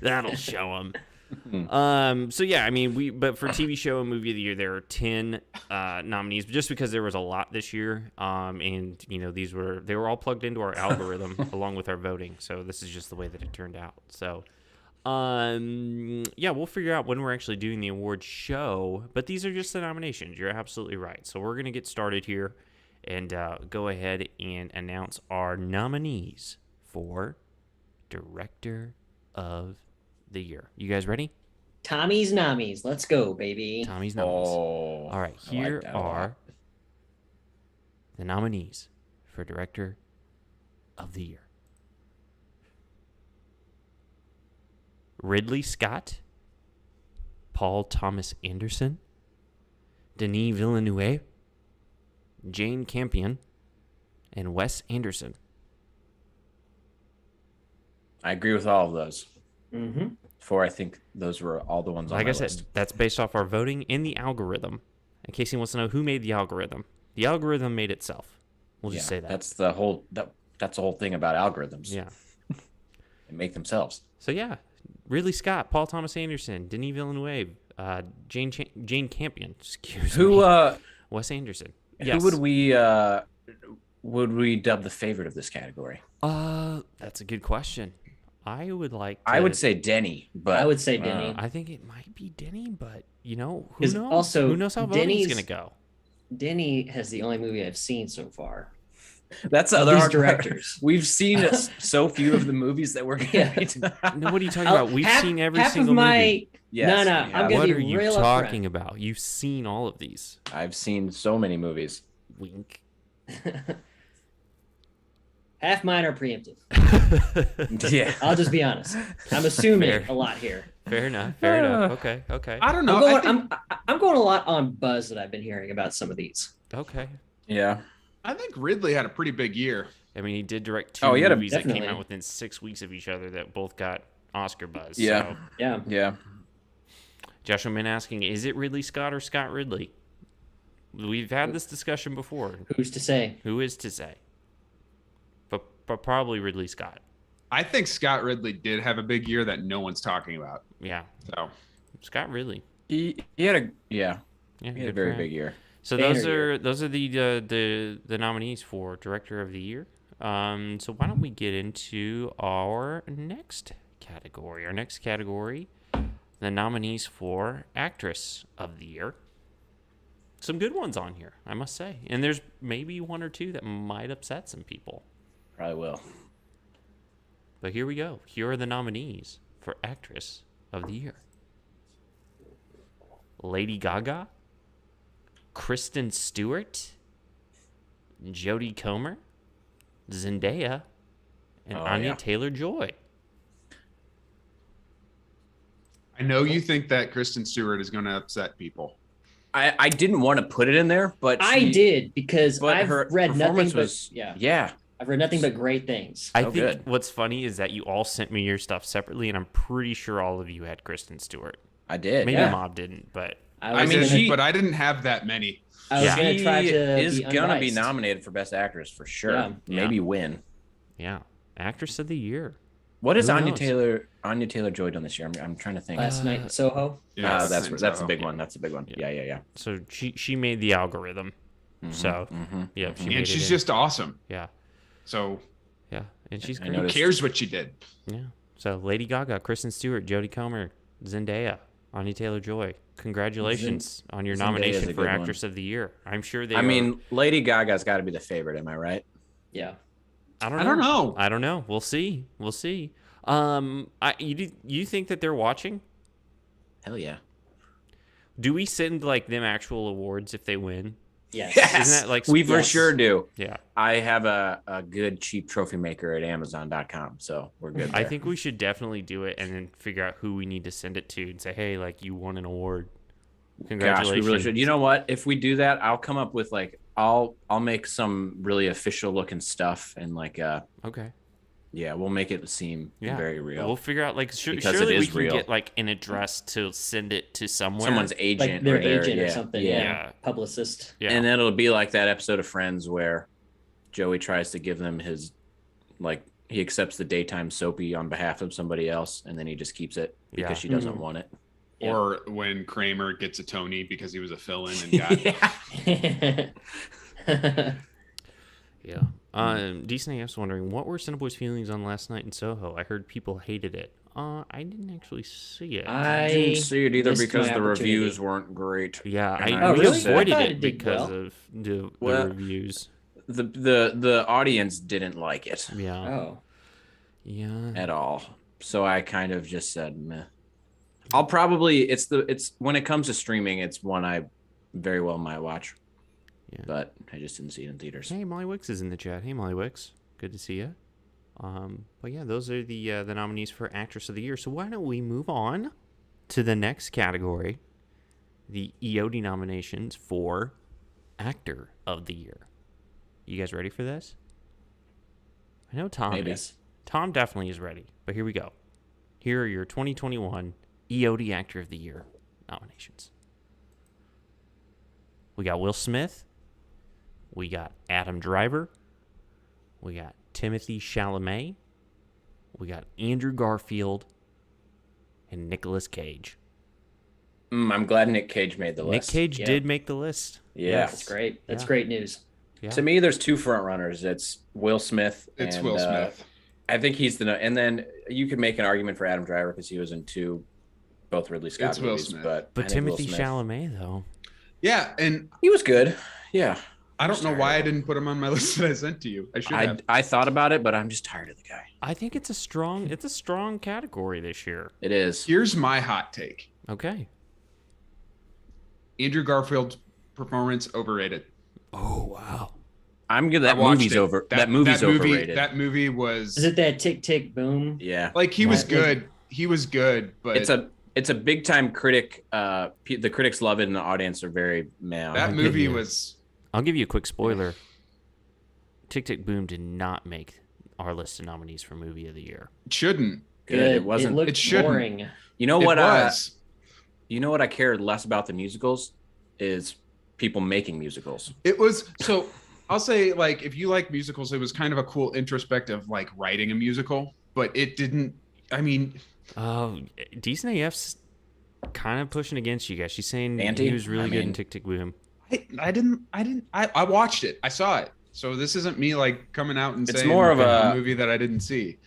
Speaker 4: That'll show him. So yeah, I mean, but for TV show and movie of the year, there are 10 nominees, just because there was a lot this year. And you know, they were all plugged into our algorithm along with our voting. So this is just the way that it turned out. So, yeah, we'll figure out when we're actually doing the award show, but these are just the nominations. You're absolutely right. So we're going to get started here and go ahead and announce our nominees for Director of the Year. You guys ready?
Speaker 2: Tommy's Nommies. Let's go, baby.
Speaker 4: Tommy's nominees.
Speaker 1: Oh,
Speaker 4: All right,
Speaker 1: I like
Speaker 4: here
Speaker 1: that a lot.
Speaker 4: are the nominees for Director of the Year. Ridley Scott, Paul Thomas Anderson, Denis Villeneuve, Jane Campion, and Wes Anderson.
Speaker 1: I agree with all of those.
Speaker 2: Mm-hmm.
Speaker 1: I think those were all the ones on
Speaker 4: Like
Speaker 1: my
Speaker 4: I said,
Speaker 1: list.
Speaker 4: that's based off our voting in the algorithm. In case he wants to know who made the algorithm, the algorithm made itself. We'll just say that.
Speaker 1: That's the whole thing about algorithms.
Speaker 4: Yeah.
Speaker 1: They make themselves.
Speaker 4: So yeah, Ridley Scott, Paul Thomas Anderson, Denis Villeneuve, Jane Campion, excuse me, Wes Anderson. Yes.
Speaker 1: Who would we dub the favorite of this category?
Speaker 4: That's a good question. I would like.
Speaker 1: I would say Denny, but
Speaker 2: I would say Denny.
Speaker 4: I think it might be Denny, but you know, who
Speaker 2: 'Cause
Speaker 4: knows?
Speaker 2: also,
Speaker 4: Who knows how voting's
Speaker 2: Denny's-
Speaker 4: gonna go?
Speaker 2: Denny has the only movie I've seen so far.
Speaker 1: that's the
Speaker 2: Of
Speaker 1: other
Speaker 2: these
Speaker 1: hard part.
Speaker 2: directors.
Speaker 1: We've seen so few of the movies that we're
Speaker 2: Yeah.
Speaker 1: going to.
Speaker 4: No, what are you talking about? We've seen every
Speaker 2: half
Speaker 4: single
Speaker 2: of my,
Speaker 4: movie.
Speaker 1: Yes,
Speaker 2: no,
Speaker 1: we
Speaker 2: I'm
Speaker 1: have.
Speaker 2: gonna
Speaker 4: What
Speaker 2: be
Speaker 4: are you
Speaker 2: real
Speaker 4: talking about? You've seen all of these.
Speaker 1: I've seen so many movies.
Speaker 4: Wink.
Speaker 2: upfront. Half mine are preemptive.
Speaker 1: Yeah.
Speaker 2: I'll just be honest. I'm assuming
Speaker 4: Fair.
Speaker 2: a lot here.
Speaker 4: Fair enough. Fair enough. Okay.
Speaker 5: I don't know.
Speaker 2: I'm going a lot on buzz that I've been hearing about some of these.
Speaker 4: Okay.
Speaker 1: Yeah.
Speaker 5: I think Ridley had a pretty big year.
Speaker 4: I mean, he did direct two
Speaker 1: Oh, he had a-
Speaker 4: movies that came
Speaker 2: Definitely.
Speaker 4: out within 6 weeks of each other that both got Oscar buzz.
Speaker 1: Yeah.
Speaker 4: So,
Speaker 2: Yeah.
Speaker 1: Yeah.
Speaker 4: Joshua Min asking, is it Ridley Scott or Scott Ridley? We've had this discussion before.
Speaker 2: Who's to say?
Speaker 4: Who is to say? But probably Ridley Scott.
Speaker 5: I think Scott Ridley did have a big year that no one's talking about.
Speaker 4: Yeah.
Speaker 5: So
Speaker 4: Scott Ridley.
Speaker 1: He had a
Speaker 4: Yeah.
Speaker 1: he had a
Speaker 4: good
Speaker 1: very
Speaker 4: for him.
Speaker 1: big year.
Speaker 4: So
Speaker 2: Banner
Speaker 4: those are the nominees for Director of the Year. So why don't we get into our next category? Our next category, the nominees for Actress of the Year. Some good ones on here, I must say. And there's maybe one or two that might upset some people.
Speaker 1: Probably will.
Speaker 4: But here we go. Here are the nominees for Actress of the Year. Lady Gaga, Kristen Stewart, Jodie Comer, Zendaya, and
Speaker 1: Oh,
Speaker 4: Anya
Speaker 1: yeah.
Speaker 4: Taylor-Joy.
Speaker 5: I know you think that Kristen Stewart is going to upset people.
Speaker 1: I didn't want to put it in there, but
Speaker 2: I did because
Speaker 1: But
Speaker 2: I've
Speaker 1: her
Speaker 2: read nothing
Speaker 1: performance
Speaker 2: but
Speaker 1: was
Speaker 2: yeah.
Speaker 1: yeah.
Speaker 2: I've heard nothing but great things.
Speaker 4: I
Speaker 1: Oh,
Speaker 4: think
Speaker 1: good.
Speaker 4: what's funny is that you all sent me your stuff separately, and I'm pretty sure all of you had Kristen Stewart.
Speaker 1: I did.
Speaker 4: Maybe
Speaker 2: Yeah.
Speaker 4: Mob didn't, but
Speaker 5: I
Speaker 2: was
Speaker 1: mean,
Speaker 5: did,
Speaker 1: she-
Speaker 5: but I didn't have that many.
Speaker 2: I was
Speaker 4: Yeah.
Speaker 2: gonna try
Speaker 1: She
Speaker 2: to
Speaker 1: is
Speaker 2: be
Speaker 1: gonna be
Speaker 2: unbiased.
Speaker 1: nominated for Best Actress for sure.
Speaker 2: Yeah.
Speaker 1: Maybe win.
Speaker 4: yeah, Actress of the Year.
Speaker 1: What has
Speaker 4: Who
Speaker 1: Anya
Speaker 4: knows?
Speaker 1: Taylor Joy done this year? I'm trying to think.
Speaker 2: Last night in Soho.
Speaker 5: Yeah,
Speaker 1: that's a
Speaker 5: so.
Speaker 1: big one. That's a big one.
Speaker 4: Yeah.
Speaker 1: Yeah.
Speaker 4: So she made the algorithm. So yeah, she made
Speaker 5: And
Speaker 4: it
Speaker 5: she's
Speaker 4: in.
Speaker 5: just awesome.
Speaker 4: yeah,
Speaker 5: So
Speaker 4: and she's
Speaker 1: I
Speaker 4: great.
Speaker 5: who
Speaker 1: noticed.
Speaker 5: cares what she did?
Speaker 4: Yeah. So Lady Gaga, Kristen Stewart, Jodie Comer, Zendaya, Anya Taylor-Joy. Congratulations on your
Speaker 1: Zendaya's
Speaker 4: nomination
Speaker 1: a
Speaker 4: for
Speaker 1: good one.
Speaker 4: Actress of the Year. I'm sure they.
Speaker 1: I mean, Lady Gaga's got to be the favorite. Am I right?
Speaker 2: Yeah.
Speaker 4: I don't
Speaker 5: I
Speaker 4: know.
Speaker 5: don't know.
Speaker 4: I don't know. We'll see. You think that they're watching?
Speaker 1: Hell yeah.
Speaker 4: Do we send like them actual awards if they win?
Speaker 2: Yes.
Speaker 4: Isn't that like
Speaker 1: we for
Speaker 2: Yes.
Speaker 1: sure do.
Speaker 4: Yeah.
Speaker 1: I have a good cheap trophy maker at Amazon.com, so we're good.
Speaker 4: I
Speaker 1: there.
Speaker 4: think we should definitely do it and then figure out who we need to send it to and say, hey, like you won an award.
Speaker 1: Gosh,
Speaker 4: Congratulations.
Speaker 1: we really should. You know what? If we do that, I'll come up with like I'll make some really official looking stuff and like
Speaker 4: Okay.
Speaker 1: yeah, we'll make it seem
Speaker 4: Yeah.
Speaker 1: very real.
Speaker 4: We'll figure out like
Speaker 1: Because
Speaker 4: surely
Speaker 1: it
Speaker 4: we
Speaker 1: is
Speaker 4: can
Speaker 1: real.
Speaker 4: get like an address to send it to somewhere.
Speaker 1: Someone's agent,
Speaker 2: Like their
Speaker 1: or their,
Speaker 2: agent
Speaker 1: yeah,
Speaker 2: or something.
Speaker 1: Yeah.
Speaker 2: Yeah. Publicist.
Speaker 4: Yeah.
Speaker 1: And then it'll be like that episode of Friends where Joey tries to give them his like he accepts the daytime soapy on behalf of somebody else, and then he just keeps it because
Speaker 4: Yeah.
Speaker 1: she doesn't want it.
Speaker 2: Yeah.
Speaker 5: Or when Kramer gets a Tony because he was a fill-in and got
Speaker 1: Yeah.
Speaker 4: Yeah. Decent AF's wondering, what were CineBoiz feelings on last night in Soho? I heard people hated it. I didn't actually see it.
Speaker 1: I didn't see it either
Speaker 2: missed
Speaker 1: because
Speaker 2: my
Speaker 1: the
Speaker 2: opportunity.
Speaker 1: reviews weren't great.
Speaker 4: Yeah,
Speaker 1: And
Speaker 4: I
Speaker 1: I
Speaker 4: we
Speaker 1: really?
Speaker 4: avoided
Speaker 2: I thought
Speaker 4: it
Speaker 2: it did
Speaker 4: because
Speaker 2: well.
Speaker 4: of the
Speaker 1: Well,
Speaker 4: reviews.
Speaker 1: The audience didn't like it
Speaker 4: Yeah.
Speaker 2: Oh.
Speaker 4: Yeah.
Speaker 1: at all, so I kind of just said meh. I'll probably it's when it comes to streaming, it's one I very well might watch.
Speaker 4: Yeah.
Speaker 1: But I just didn't see it in theaters.
Speaker 4: Hey, Molly Wicks is in the chat. Hey, Molly Wicks. Good to see you. But yeah, those are the nominees for Actress of the Year. So why don't we move on to the next category, the EOTY nominations for Actor of the Year. You guys ready for this? I know Tom
Speaker 1: Maybe.
Speaker 4: is. Tom definitely is ready. But here we go. Here are your 2021 EOTY Actor of the Year nominations. We got Will Smith. We got Adam Driver. We got Timothy Chalamet. We got Andrew Garfield. And Nicolas Cage.
Speaker 1: I'm glad Nick Cage made the
Speaker 4: Nick
Speaker 1: list.
Speaker 4: Cage
Speaker 2: Yeah.
Speaker 4: did make the list.
Speaker 1: Yeah.
Speaker 2: That's great. That's
Speaker 4: Yeah.
Speaker 2: great news.
Speaker 4: Yeah.
Speaker 1: To me, there's two front runners. It's Will Smith.
Speaker 5: it's
Speaker 1: and,
Speaker 5: Will Smith.
Speaker 1: I think he's and then you could make an argument for Adam Driver because he was in both Ridley Scott
Speaker 5: It's Will
Speaker 1: movies.
Speaker 5: Smith.
Speaker 1: But I
Speaker 4: But
Speaker 1: think Will
Speaker 4: Timothy
Speaker 1: Smith-
Speaker 4: Chalamet, though.
Speaker 5: Yeah, and
Speaker 1: he was good. Yeah.
Speaker 5: I don't know
Speaker 1: tired
Speaker 5: why
Speaker 1: of
Speaker 5: I
Speaker 1: him.
Speaker 5: didn't put him on my list that I sent to you. I should have.
Speaker 1: I thought about it, but I'm just tired of the guy.
Speaker 4: I think it's a strong category this year.
Speaker 1: It is.
Speaker 5: Here's my hot take.
Speaker 4: Okay.
Speaker 5: Andrew Garfield's performance overrated.
Speaker 4: Oh, wow.
Speaker 1: I'm good.
Speaker 5: I
Speaker 1: That
Speaker 5: watched
Speaker 1: movie's
Speaker 5: it.
Speaker 1: over. That movie's
Speaker 5: movie,
Speaker 1: overrated.
Speaker 5: That movie was
Speaker 2: Is it that tick tick boom?
Speaker 1: Yeah.
Speaker 5: like he was
Speaker 2: Right.
Speaker 5: good. He was good, but
Speaker 1: It's a big time critic. The critics love it, and the audience are very mad.
Speaker 5: that
Speaker 4: I'll give
Speaker 5: movie
Speaker 4: you-
Speaker 5: was
Speaker 4: I'll give you a quick spoiler. Tick Tick Boom did not make our list of nominees for Movie of the Year.
Speaker 5: shouldn't.
Speaker 1: Good. It wasn't.
Speaker 2: It looked
Speaker 5: it shouldn't.
Speaker 2: boring.
Speaker 1: You know
Speaker 5: It
Speaker 1: what?
Speaker 5: was.
Speaker 1: You know what I cared less about the musicals is people making musicals.
Speaker 5: It was so. I'll say, like, if you like musicals, it was kind of a cool introspective, like writing a musical, but it didn't. I mean,
Speaker 4: Oh, Decent AF's kind of pushing against you guys. She's saying
Speaker 1: Anti?
Speaker 4: he was really
Speaker 1: I
Speaker 4: good in
Speaker 1: mean-
Speaker 4: Tick Tick Boom.
Speaker 5: I watched it. I saw it. So this isn't me like coming out and
Speaker 1: It's
Speaker 5: saying
Speaker 1: more of
Speaker 5: a
Speaker 1: a-
Speaker 5: movie that I didn't see.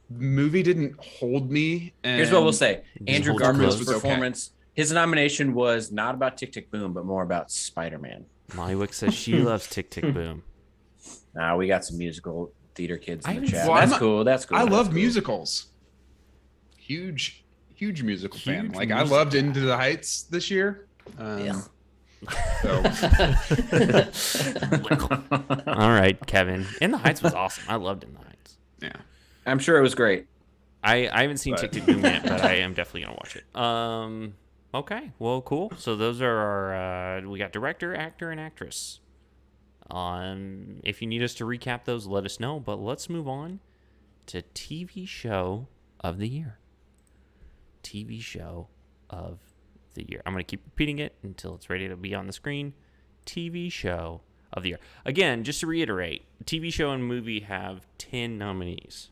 Speaker 5: Movie didn't hold me. And
Speaker 1: Here's what we'll say: Andrew
Speaker 4: hold it
Speaker 1: Garfield's
Speaker 4: close.
Speaker 5: was okay.
Speaker 1: performance. His nomination was not about Tick Tick Boom, but more about Spider-Man.
Speaker 4: Molly Wick says she loves Tick Tick Boom.
Speaker 1: Nah, we got some musical theater kids
Speaker 4: I
Speaker 1: in the
Speaker 4: haven't
Speaker 1: chat.
Speaker 4: seen-
Speaker 5: Well,
Speaker 1: That's
Speaker 5: I'm a-
Speaker 1: cool. That's cool.
Speaker 5: I
Speaker 1: That's
Speaker 5: love
Speaker 1: cool.
Speaker 5: musicals. Huge musical fan.
Speaker 4: Huge
Speaker 5: Like I
Speaker 4: musical
Speaker 5: loved
Speaker 4: guy.
Speaker 5: Into the Heights this year.
Speaker 1: Yeah.
Speaker 5: So
Speaker 4: All right, Kevin. In the Heights was awesome. I loved In the Heights.
Speaker 5: yeah.
Speaker 1: I'm sure it was great.
Speaker 4: I haven't seen
Speaker 5: But-
Speaker 4: Tick Tick Boom yet, but I am definitely gonna watch it. Okay, well, cool. So those are our we got director, actor, and actress. If you need us to recap those, let us know. But let's move on to TV show of the year. TV show of the year. I'm going to keep repeating it until it's ready to be on the screen. TV show of the year. Again, just to reiterate, TV show and movie have 10 nominees.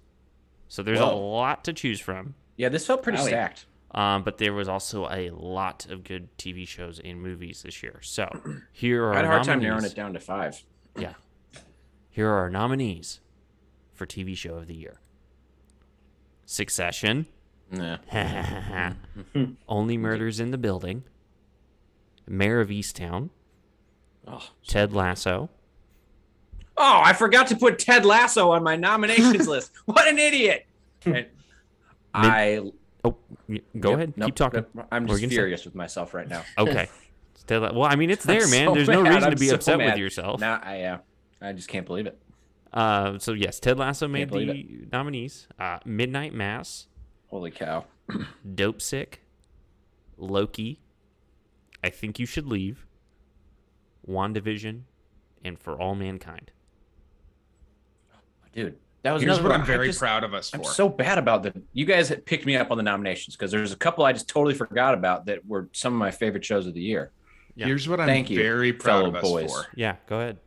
Speaker 4: So there's a lot to choose from.
Speaker 1: Yeah, this felt pretty stacked.
Speaker 4: But there was also a lot of good TV shows and movies this year. So here are
Speaker 1: I had a
Speaker 4: our
Speaker 1: hard time
Speaker 4: nominees.
Speaker 1: narrowing it down to 5.
Speaker 4: Yeah. Here are our nominees for TV show of the year. Succession.
Speaker 1: Nah.
Speaker 4: Only Murders in the Building. Mayor of Easttown. Ted Lasso.
Speaker 1: Oh, I forgot to put Ted Lasso on my nominations list. What an idiot!
Speaker 4: Go ahead. Keep talking.
Speaker 1: I'm just furious with myself right now.
Speaker 4: Okay. Well, I mean, it's there, man.
Speaker 1: So
Speaker 4: There's no
Speaker 1: mad.
Speaker 4: reason to
Speaker 1: I'm
Speaker 4: be
Speaker 1: so
Speaker 4: upset with
Speaker 1: mad.
Speaker 4: yourself.
Speaker 1: Nah, I just can't believe it.
Speaker 4: So, yes, Ted Lasso made
Speaker 1: believe
Speaker 4: the nominees. Midnight Mass.
Speaker 1: Holy cow.
Speaker 4: Dope Sick. Loki. I Think You Should Leave. WandaVision. And For All Mankind.
Speaker 1: Dude, that was
Speaker 5: Here's
Speaker 1: another
Speaker 5: what
Speaker 1: one.
Speaker 5: I'm very proud of us for.
Speaker 1: I'm so bad about that. You guys picked me up on the nominations because there's a couple I just totally forgot about that were some of my favorite shows of the year.
Speaker 4: Yeah.
Speaker 5: Here's what I'm
Speaker 1: Thank you,
Speaker 5: very proud of us
Speaker 1: fellow boys.
Speaker 5: for.
Speaker 4: Yeah, go ahead.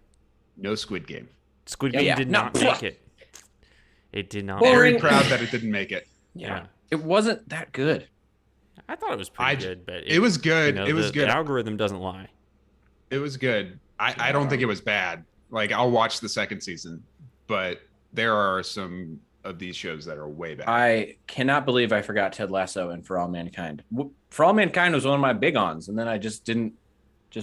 Speaker 5: No Squid Game.
Speaker 4: Squid Game did not
Speaker 1: No.
Speaker 4: make it. It did not.
Speaker 5: Very
Speaker 2: Boring.
Speaker 5: proud that it didn't make it.
Speaker 4: Yeah.
Speaker 1: It wasn't that good.
Speaker 4: I thought it was pretty good, but
Speaker 5: it was good. It was
Speaker 4: the
Speaker 5: good.
Speaker 4: algorithm doesn't lie.
Speaker 5: It was good. I don't think it was bad. Like, I'll watch the second season, but there are some of these shows that are way better.
Speaker 1: I cannot believe I forgot Ted Lasso and For All Mankind. For All Mankind was one of my big ons, and then I just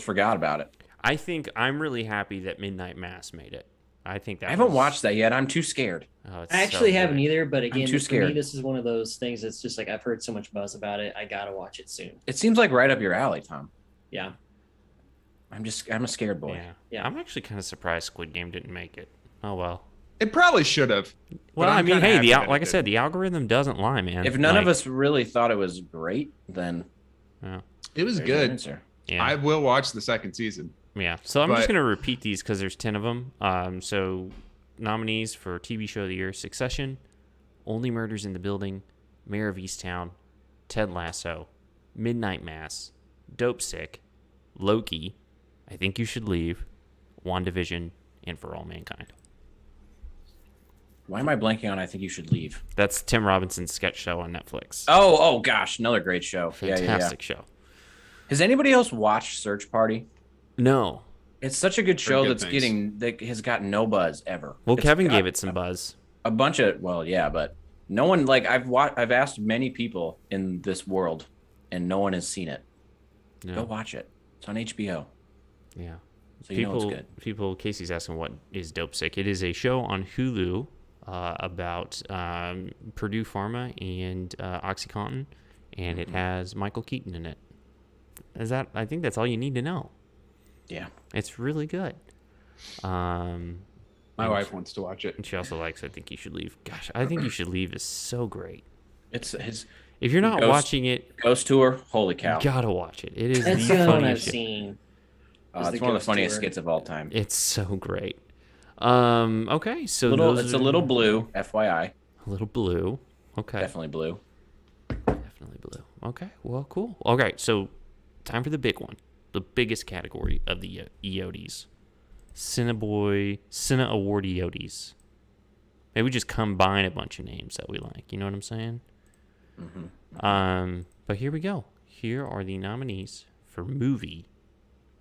Speaker 1: forgot about it.
Speaker 4: I think I'm really happy that Midnight Mass made it. I think that
Speaker 1: I haven't watched that yet. I'm too scared.
Speaker 4: It's
Speaker 2: I actually
Speaker 4: so
Speaker 2: haven't
Speaker 4: good.
Speaker 2: either, but again,
Speaker 1: too
Speaker 2: for
Speaker 1: scared.
Speaker 2: me, this is one of those things that's just like I've heard so much buzz about it. I gotta watch it soon.
Speaker 1: It seems like right up your alley, Tom.
Speaker 2: Yeah.
Speaker 1: I'm a scared boy.
Speaker 2: Yeah.
Speaker 4: I'm actually kind of surprised Squid Game didn't make it. Oh well.
Speaker 5: It probably should have.
Speaker 4: Well,
Speaker 5: I'm
Speaker 4: I mean,
Speaker 5: kinda
Speaker 4: hey,
Speaker 5: happy that
Speaker 4: like I
Speaker 5: it
Speaker 4: said,
Speaker 5: did.
Speaker 4: the algorithm doesn't lie, man.
Speaker 1: If none of
Speaker 4: Like,
Speaker 1: us really thought it was great, then
Speaker 5: It was
Speaker 1: there's your
Speaker 5: good.
Speaker 1: answer.
Speaker 4: yeah,
Speaker 5: I will watch the second season.
Speaker 4: yeah. So I'm just
Speaker 5: but-
Speaker 4: gonna repeat these because there's 10 of them. So nominees for TV show of the year: Succession, Only Murders in the Building, Mayor of Easttown, Ted Lasso, Midnight Mass, Dope Sick, Loki, I Think You Should Leave, WandaVision, and For All Mankind.
Speaker 1: Why am I blanking on I Think You Should Leave?
Speaker 4: That's Tim Robinson's sketch show on Netflix.
Speaker 1: Oh gosh, another great show.
Speaker 4: Fantastic show.
Speaker 1: Has anybody else watched Search Party?
Speaker 4: No.
Speaker 1: It's such a good show
Speaker 5: good
Speaker 1: that has got no buzz ever.
Speaker 4: Well,
Speaker 1: It's
Speaker 4: Kevin
Speaker 1: got
Speaker 4: gave it some buzz.
Speaker 1: a bunch of but no one I've asked many people in this world and no one has seen it.
Speaker 4: No.
Speaker 1: Go watch it. It's on HBO.
Speaker 4: Yeah.
Speaker 1: So you know it's good.
Speaker 4: Casey's asking what is Dope Sick. It is a show on Hulu about Purdue Pharma and OxyContin, and it has Michael Keaton in it. I think that's all you need to know.
Speaker 1: Yeah.
Speaker 4: It's really good.
Speaker 5: My wife wants to watch it.
Speaker 4: And she also likes I Think You Should Leave. Gosh, I Think You Should Leave is so great.
Speaker 1: It's his
Speaker 4: If you're not watching it,
Speaker 1: Ghost Tour. Holy cow.
Speaker 4: you gotta watch it. It is
Speaker 2: That's
Speaker 4: the
Speaker 2: the one I've
Speaker 4: funniest shit.
Speaker 2: seen.
Speaker 1: It's one of the funniest skits of all time.
Speaker 4: It's so great. Okay, so
Speaker 1: It's a little blue, FYI.
Speaker 4: A little blue. Okay.
Speaker 1: Definitely blue.
Speaker 4: Definitely blue. Okay. Well, cool. Okay, so time for the big one. The biggest category of the EOTYs. Cine Award EOTYs. Maybe we just combine a bunch of names that we like. You know what I'm saying? But here we go. Here are the nominees for movie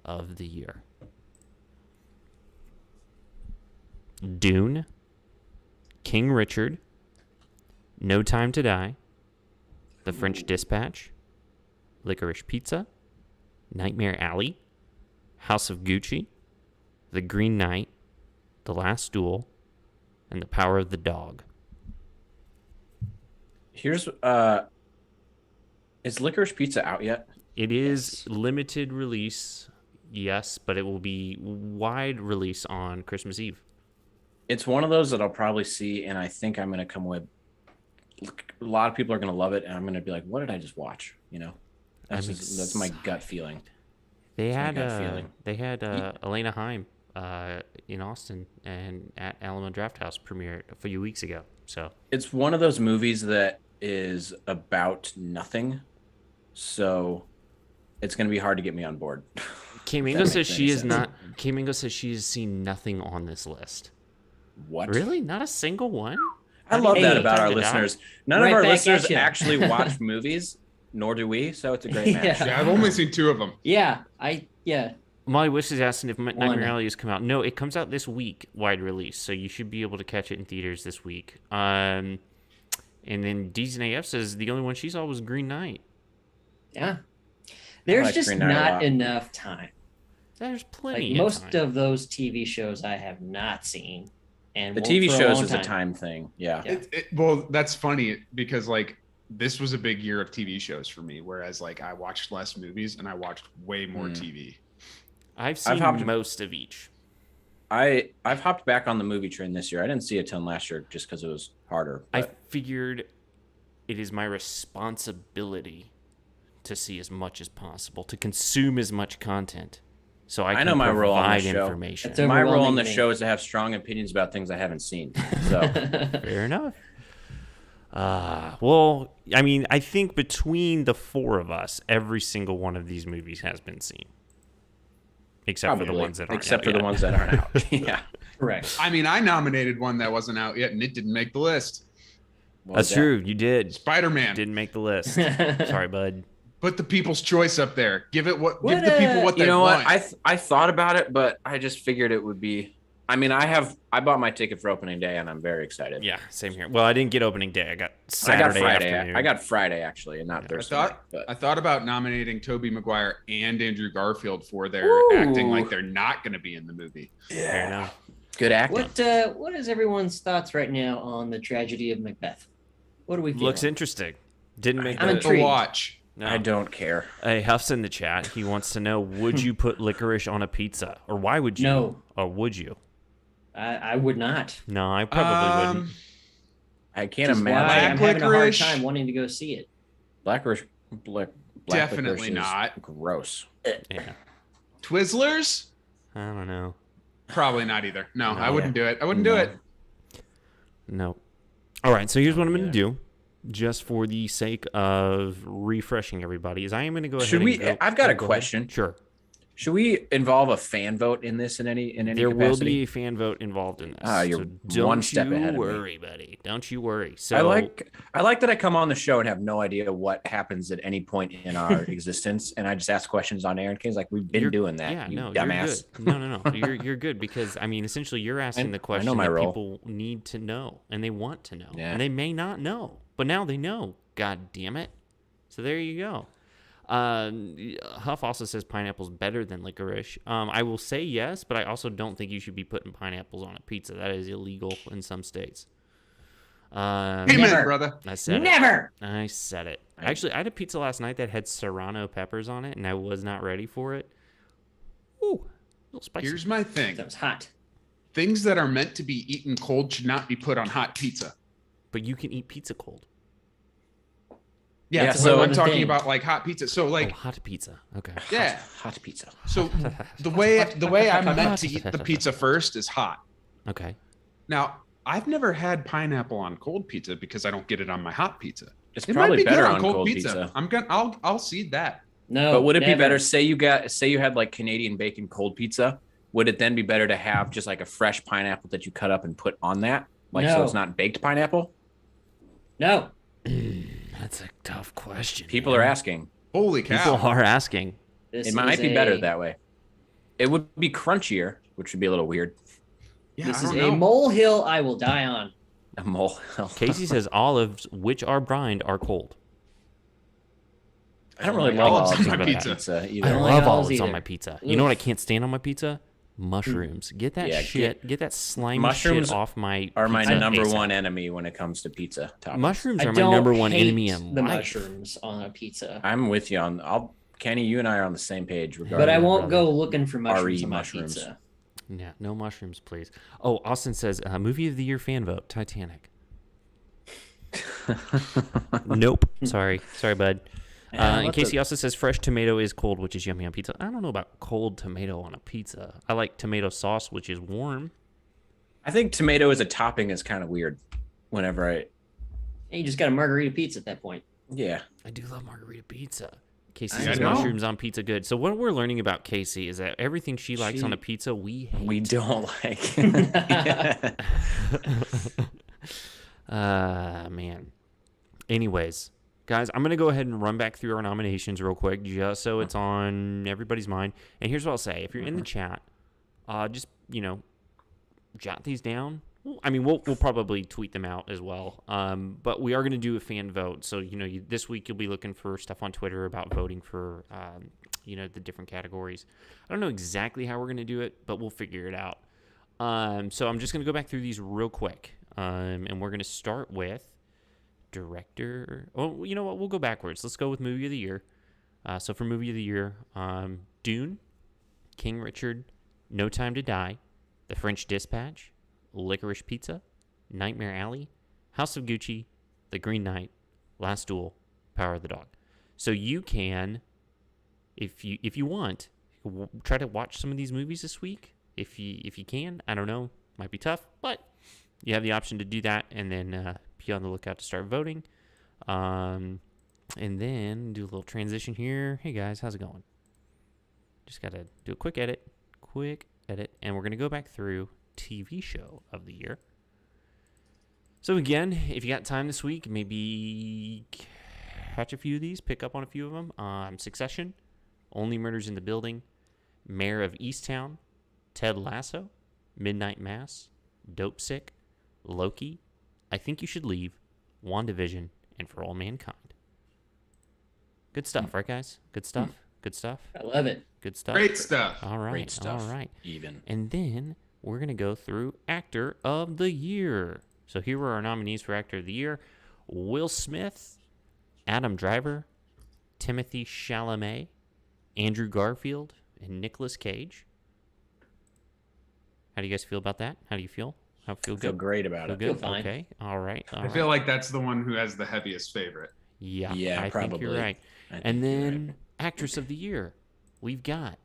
Speaker 4: of the year. Dune, King Richard, No Time to Die, The French Dispatch, Licorice Pizza, Nightmare Alley, House of Gucci, The Green Knight, The Last Duel, and The Power of the Dog.
Speaker 1: Here's is Licorice Pizza out yet?
Speaker 4: It is limited release, yes, but it will be wide release on Christmas Eve.
Speaker 1: It's one of those that I'll probably see, and I think I'm gonna come with. A lot of people are gonna love it, and I'm gonna be like, "What did I just watch?" You know, that's my gut feeling.
Speaker 4: They
Speaker 1: my
Speaker 4: had
Speaker 1: gut feeling.
Speaker 4: Elena Heim in Austin and at Alamo Drafthouse premiered a few weeks ago. So
Speaker 1: It's one of those movies that is about nothing, so it's going to be hard to get me on board.
Speaker 4: K-Mingo says
Speaker 1: makes
Speaker 4: she
Speaker 1: any
Speaker 4: is
Speaker 1: sense.
Speaker 4: not. K-Mingo says she has seen nothing on this list.
Speaker 1: What?
Speaker 4: Really? Not a single one?
Speaker 1: I love that
Speaker 2: Hey,
Speaker 1: about our
Speaker 4: time to die.
Speaker 1: listeners. None
Speaker 2: Right
Speaker 1: of our
Speaker 2: back
Speaker 1: listeners
Speaker 2: at ya.
Speaker 1: actually watch movies, nor do we. So it's a great match.
Speaker 2: Yeah.
Speaker 5: Yeah, I've only seen 2 of them.
Speaker 2: Yeah,
Speaker 4: Molly Wish is asking if Nightmare
Speaker 2: One.
Speaker 4: Alley has come out. No, it comes out this week, wide release, so you should be able to catch it in theaters this week. And then Disney AF says the only one she saw was Green Knight.
Speaker 2: yeah. There's
Speaker 1: like
Speaker 2: just
Speaker 1: Green Knight a
Speaker 2: not
Speaker 1: lot.
Speaker 2: enough time.
Speaker 4: There's
Speaker 2: Like
Speaker 4: plenty
Speaker 2: most
Speaker 4: of time.
Speaker 2: of those TV shows I have not seen, and
Speaker 1: The
Speaker 2: won't
Speaker 1: TV
Speaker 2: for
Speaker 1: shows
Speaker 2: long
Speaker 1: is a time thing. Yeah.
Speaker 2: Yeah.
Speaker 5: Well, that's funny because like this was a big year of TV shows for me, whereas like I watched less movies and I watched way more TV.
Speaker 4: I've seen
Speaker 1: hopped-
Speaker 4: most of each.
Speaker 1: I've hopped back on the movie train this year. I didn't see a ton last year just because it was harder.
Speaker 4: I
Speaker 1: But
Speaker 4: figured it is my responsibility to see as much as possible, to consume as much content, so I can
Speaker 1: know my role on the
Speaker 4: provide
Speaker 1: show.
Speaker 4: information.
Speaker 2: That's
Speaker 1: my role on
Speaker 2: overwhelming
Speaker 1: the
Speaker 2: to me.
Speaker 1: show is to have strong opinions about things I haven't seen. So
Speaker 4: Fair enough. Well, I mean, I think between the 4 of us, every single one of these movies has been seen, except for the
Speaker 1: probably,
Speaker 4: ones that aren't
Speaker 1: except
Speaker 4: out
Speaker 1: for the
Speaker 4: yet.
Speaker 1: ones that aren't out. Yeah.
Speaker 2: Correct.
Speaker 5: I mean, I nominated one that wasn't out yet and it didn't make the list.
Speaker 1: What was
Speaker 4: That's
Speaker 1: that?
Speaker 4: true. You did.
Speaker 5: Spider-Man.
Speaker 4: Didn't make the list. Sorry, bud.
Speaker 5: Put the people's choice up there. Give it what
Speaker 2: What,
Speaker 5: give the people what they
Speaker 1: You know
Speaker 5: want.
Speaker 1: what? I thought about it, but I just figured it would be. I mean, I bought my ticket for opening day, and I'm very excited.
Speaker 4: Yeah, same here. Well, I didn't get opening day. I got
Speaker 1: I
Speaker 4: Saturday
Speaker 1: got Friday.
Speaker 4: afternoon.
Speaker 1: I got Friday actually, and not Thursday. night, but
Speaker 5: I thought about nominating Tobey Maguire and Andrew Garfield for their
Speaker 1: Ooh.
Speaker 5: acting like they're not going to be in the movie.
Speaker 4: Fair enough.
Speaker 1: good acting.
Speaker 2: What is everyone's thoughts right now on the tragedy of Macbeth? What do we feel?
Speaker 4: Looks interesting. Didn't make
Speaker 2: I'm
Speaker 4: the
Speaker 5: To
Speaker 2: intrigued.
Speaker 5: watch.
Speaker 4: No.
Speaker 1: I don't care.
Speaker 4: Hey, Huff's in the chat. He wants to know: would you put licorice on a pizza, or why would you?
Speaker 2: No.
Speaker 4: Or would you?
Speaker 2: I would not.
Speaker 4: No, I probably wouldn't.
Speaker 1: I can't
Speaker 2: Which is why
Speaker 1: imagine.
Speaker 2: I'm having a hard
Speaker 5: licorice.
Speaker 2: time wanting to go see it.
Speaker 1: Black black
Speaker 5: Definitely
Speaker 1: licorice is
Speaker 5: not.
Speaker 1: Gross.
Speaker 4: Yeah,
Speaker 5: Twizzlers?
Speaker 4: I don't know.
Speaker 5: Probably not either. No,
Speaker 4: No.
Speaker 5: I wouldn't do it. I wouldn't do
Speaker 1: No.
Speaker 5: it.
Speaker 4: No. All right, so here's what I'm going to do, just for the sake of refreshing everybody, is I am going to go ahead.
Speaker 1: Should
Speaker 4: and
Speaker 1: we?
Speaker 4: go-
Speaker 1: I've got a
Speaker 4: go ahead.
Speaker 1: question.
Speaker 4: Sure.
Speaker 1: Should we involve a fan vote in this in any
Speaker 4: There will
Speaker 1: capacity?
Speaker 4: be a fan vote involved in this.
Speaker 1: Ah, you're
Speaker 4: so don't
Speaker 1: one step
Speaker 4: you
Speaker 1: ahead of me.
Speaker 4: worry, buddy. Don't you worry. So
Speaker 1: I like that I come on the show and have no idea what happens at any point in our existence, and I just ask questions on air. And King's like, "We've been
Speaker 4: You're-
Speaker 1: doing that,
Speaker 4: Yeah,
Speaker 1: you
Speaker 4: no,
Speaker 1: dumbass."
Speaker 4: you're good. No. You're good because I mean, essentially, you're asking the question
Speaker 1: know my
Speaker 4: that
Speaker 1: role.
Speaker 4: people need to know and they want to know,
Speaker 1: Yeah.
Speaker 4: and they may not know, but now they know. God damn it! So there you go. Huff also says pineapple's better than licorice. I will say yes, but I also don't think you should be putting pineapples on a pizza. That is illegal in some states.
Speaker 5: Amen,
Speaker 2: Never.
Speaker 5: brother.
Speaker 4: I said it.
Speaker 2: Never.
Speaker 4: I said it. Actually, I had a pizza last night that had serrano peppers on it, and I was not ready for it. Ooh, a little spicy.
Speaker 5: Here's my thing.
Speaker 2: That was hot.
Speaker 5: Things that are meant to be eaten cold should not be put on hot pizza.
Speaker 4: But you can eat pizza cold.
Speaker 5: Yeah,
Speaker 1: Yeah,
Speaker 5: so
Speaker 1: so-
Speaker 5: I'm talking
Speaker 2: thing.
Speaker 5: about like hot pizza. So like,
Speaker 4: Oh, hot pizza. Okay.
Speaker 5: yeah.
Speaker 1: Hot pizza.
Speaker 5: So the way I'm meant to eat the pizza first is hot.
Speaker 4: Okay.
Speaker 5: Now, I've never had pineapple on cold pizza because I don't get it on my hot pizza.
Speaker 1: It's
Speaker 5: It might
Speaker 1: probably
Speaker 5: be
Speaker 1: better
Speaker 5: good
Speaker 1: on cold pizza.
Speaker 5: I'll seed that.
Speaker 2: No.
Speaker 1: But would it be
Speaker 2: never.
Speaker 1: better? Say you had like Canadian bacon cold pizza. Would it then be better to have just like a fresh pineapple that you cut up and put on that? Like so
Speaker 2: No.
Speaker 1: it's not baked pineapple?
Speaker 2: No.
Speaker 4: That's a tough question.
Speaker 1: People are
Speaker 4: man.
Speaker 1: asking.
Speaker 5: Holy
Speaker 4: People
Speaker 5: cow.
Speaker 4: are asking.
Speaker 2: This
Speaker 1: It might
Speaker 2: is
Speaker 1: be better
Speaker 2: a-
Speaker 1: that way. It would be crunchier, which would be a little weird.
Speaker 5: Yeah,
Speaker 2: This
Speaker 5: I
Speaker 2: is
Speaker 5: don't
Speaker 2: a
Speaker 5: know.
Speaker 2: molehill I will die on.
Speaker 1: A mole.
Speaker 4: Casey says olives, which are brined, are cold.
Speaker 1: I don't really
Speaker 5: like
Speaker 1: love
Speaker 5: olives
Speaker 1: olives
Speaker 5: on
Speaker 1: on
Speaker 5: my
Speaker 1: my
Speaker 5: pizza.
Speaker 1: pizza
Speaker 4: I
Speaker 1: either.
Speaker 2: don't like
Speaker 4: love
Speaker 2: olives
Speaker 4: olives on
Speaker 2: either.
Speaker 4: my pizza. You know what I can't stand on my pizza? Mushrooms. Get that
Speaker 1: Yeah,
Speaker 4: shit. Get that slimy
Speaker 1: mushrooms
Speaker 4: shit off my
Speaker 1: Are my
Speaker 4: pizza
Speaker 1: number
Speaker 4: ASAP.
Speaker 1: one enemy when it comes to pizza toppings.
Speaker 4: Mushrooms
Speaker 2: I
Speaker 4: are my
Speaker 2: don't
Speaker 4: number one
Speaker 2: hate
Speaker 4: enemy in
Speaker 2: the
Speaker 4: life.
Speaker 2: mushrooms on a pizza,
Speaker 1: I'm with you on. Kenny, you and I are on the same page regarding.
Speaker 2: but I won't
Speaker 4: brother.
Speaker 2: go looking for mushrooms
Speaker 1: RE
Speaker 2: on my
Speaker 1: mushrooms.
Speaker 2: pizza.
Speaker 4: Yeah, no mushrooms, please. Oh, Austin says movie of the year fan vote: Titanic. Nope. Sorry, bud. And Casey also says fresh tomato is cold, which is yummy on pizza. I don't know about cold tomato on a pizza. I like tomato sauce, which is warm.
Speaker 1: I think tomato as a topping is kind of weird. Whenever
Speaker 2: And you just got a margarita pizza at that point.
Speaker 1: yeah.
Speaker 4: I do love margarita pizza. Casey
Speaker 5: I
Speaker 4: says
Speaker 5: know.
Speaker 4: mushrooms on pizza good. So what we're learning about Casey is that everything she likes on a pizza, we hate.
Speaker 1: We don't like.
Speaker 4: Man. Anyways, guys, I'm going to go ahead and run back through our nominations real quick just so it's on everybody's mind. And here's what I'll say. If you're in the chat, just, jot these down. I mean, we'll probably tweet them out as well. But we are going to do a fan vote. So, this week you'll be looking for stuff on Twitter about voting for, the different categories. I don't know exactly how we're going to do it, but we'll figure it out. So I'm just going to go back through these real quick. And we're going to start with director. Oh, you know what? We'll go backwards. Let's go with movie of the year. So for movie of the year, Dune, King Richard, No Time to Die, The French Dispatch, Licorice Pizza, Nightmare Alley, House of Gucci, The Green Knight, Last Duel, Power of the Dog. So you can, if you want, try to watch some of these movies this week. If you can, I don't know, might be tough, but you have the option to do that, and then be on the lookout to start voting. And then do a little transition here. Hey guys, how's it going? Just gotta do a quick edit, and we're gonna go back through TV show of the year. So again, if you got time this week, maybe catch a few of these, pick up on a few of them. Succession, Only Murders in the Building, Mayor of Easttown, Ted Lasso, Midnight Mass, Dope Sick, Loki, I Think You Should Leave, WandaVision, and For All Mankind. Good stuff, right, guys? Good stuff. Good stuff.
Speaker 2: I love it.
Speaker 4: Good stuff.
Speaker 5: Great stuff.
Speaker 4: All right.
Speaker 1: Great stuff.
Speaker 4: All right.
Speaker 1: Even.
Speaker 4: And then we're going to go through Actor of the Year. So here are our nominees for Actor of the Year. Will Smith, Adam Driver, Timothy Chalamet, Andrew Garfield, and Nicolas Cage. How do you guys feel about that? How do you feel? Feel
Speaker 1: Feel
Speaker 4: good?
Speaker 1: great about
Speaker 4: Feel
Speaker 1: it.
Speaker 4: good?
Speaker 2: Feel fine.
Speaker 4: Okay. All right.
Speaker 5: I feel like that's the one who has the heaviest favorite.
Speaker 4: Yeah,
Speaker 1: Yeah,
Speaker 4: I think you're
Speaker 1: probably.
Speaker 4: right.
Speaker 1: I think
Speaker 4: And
Speaker 1: you're
Speaker 4: then
Speaker 1: right.
Speaker 4: Actress of the Year, we've got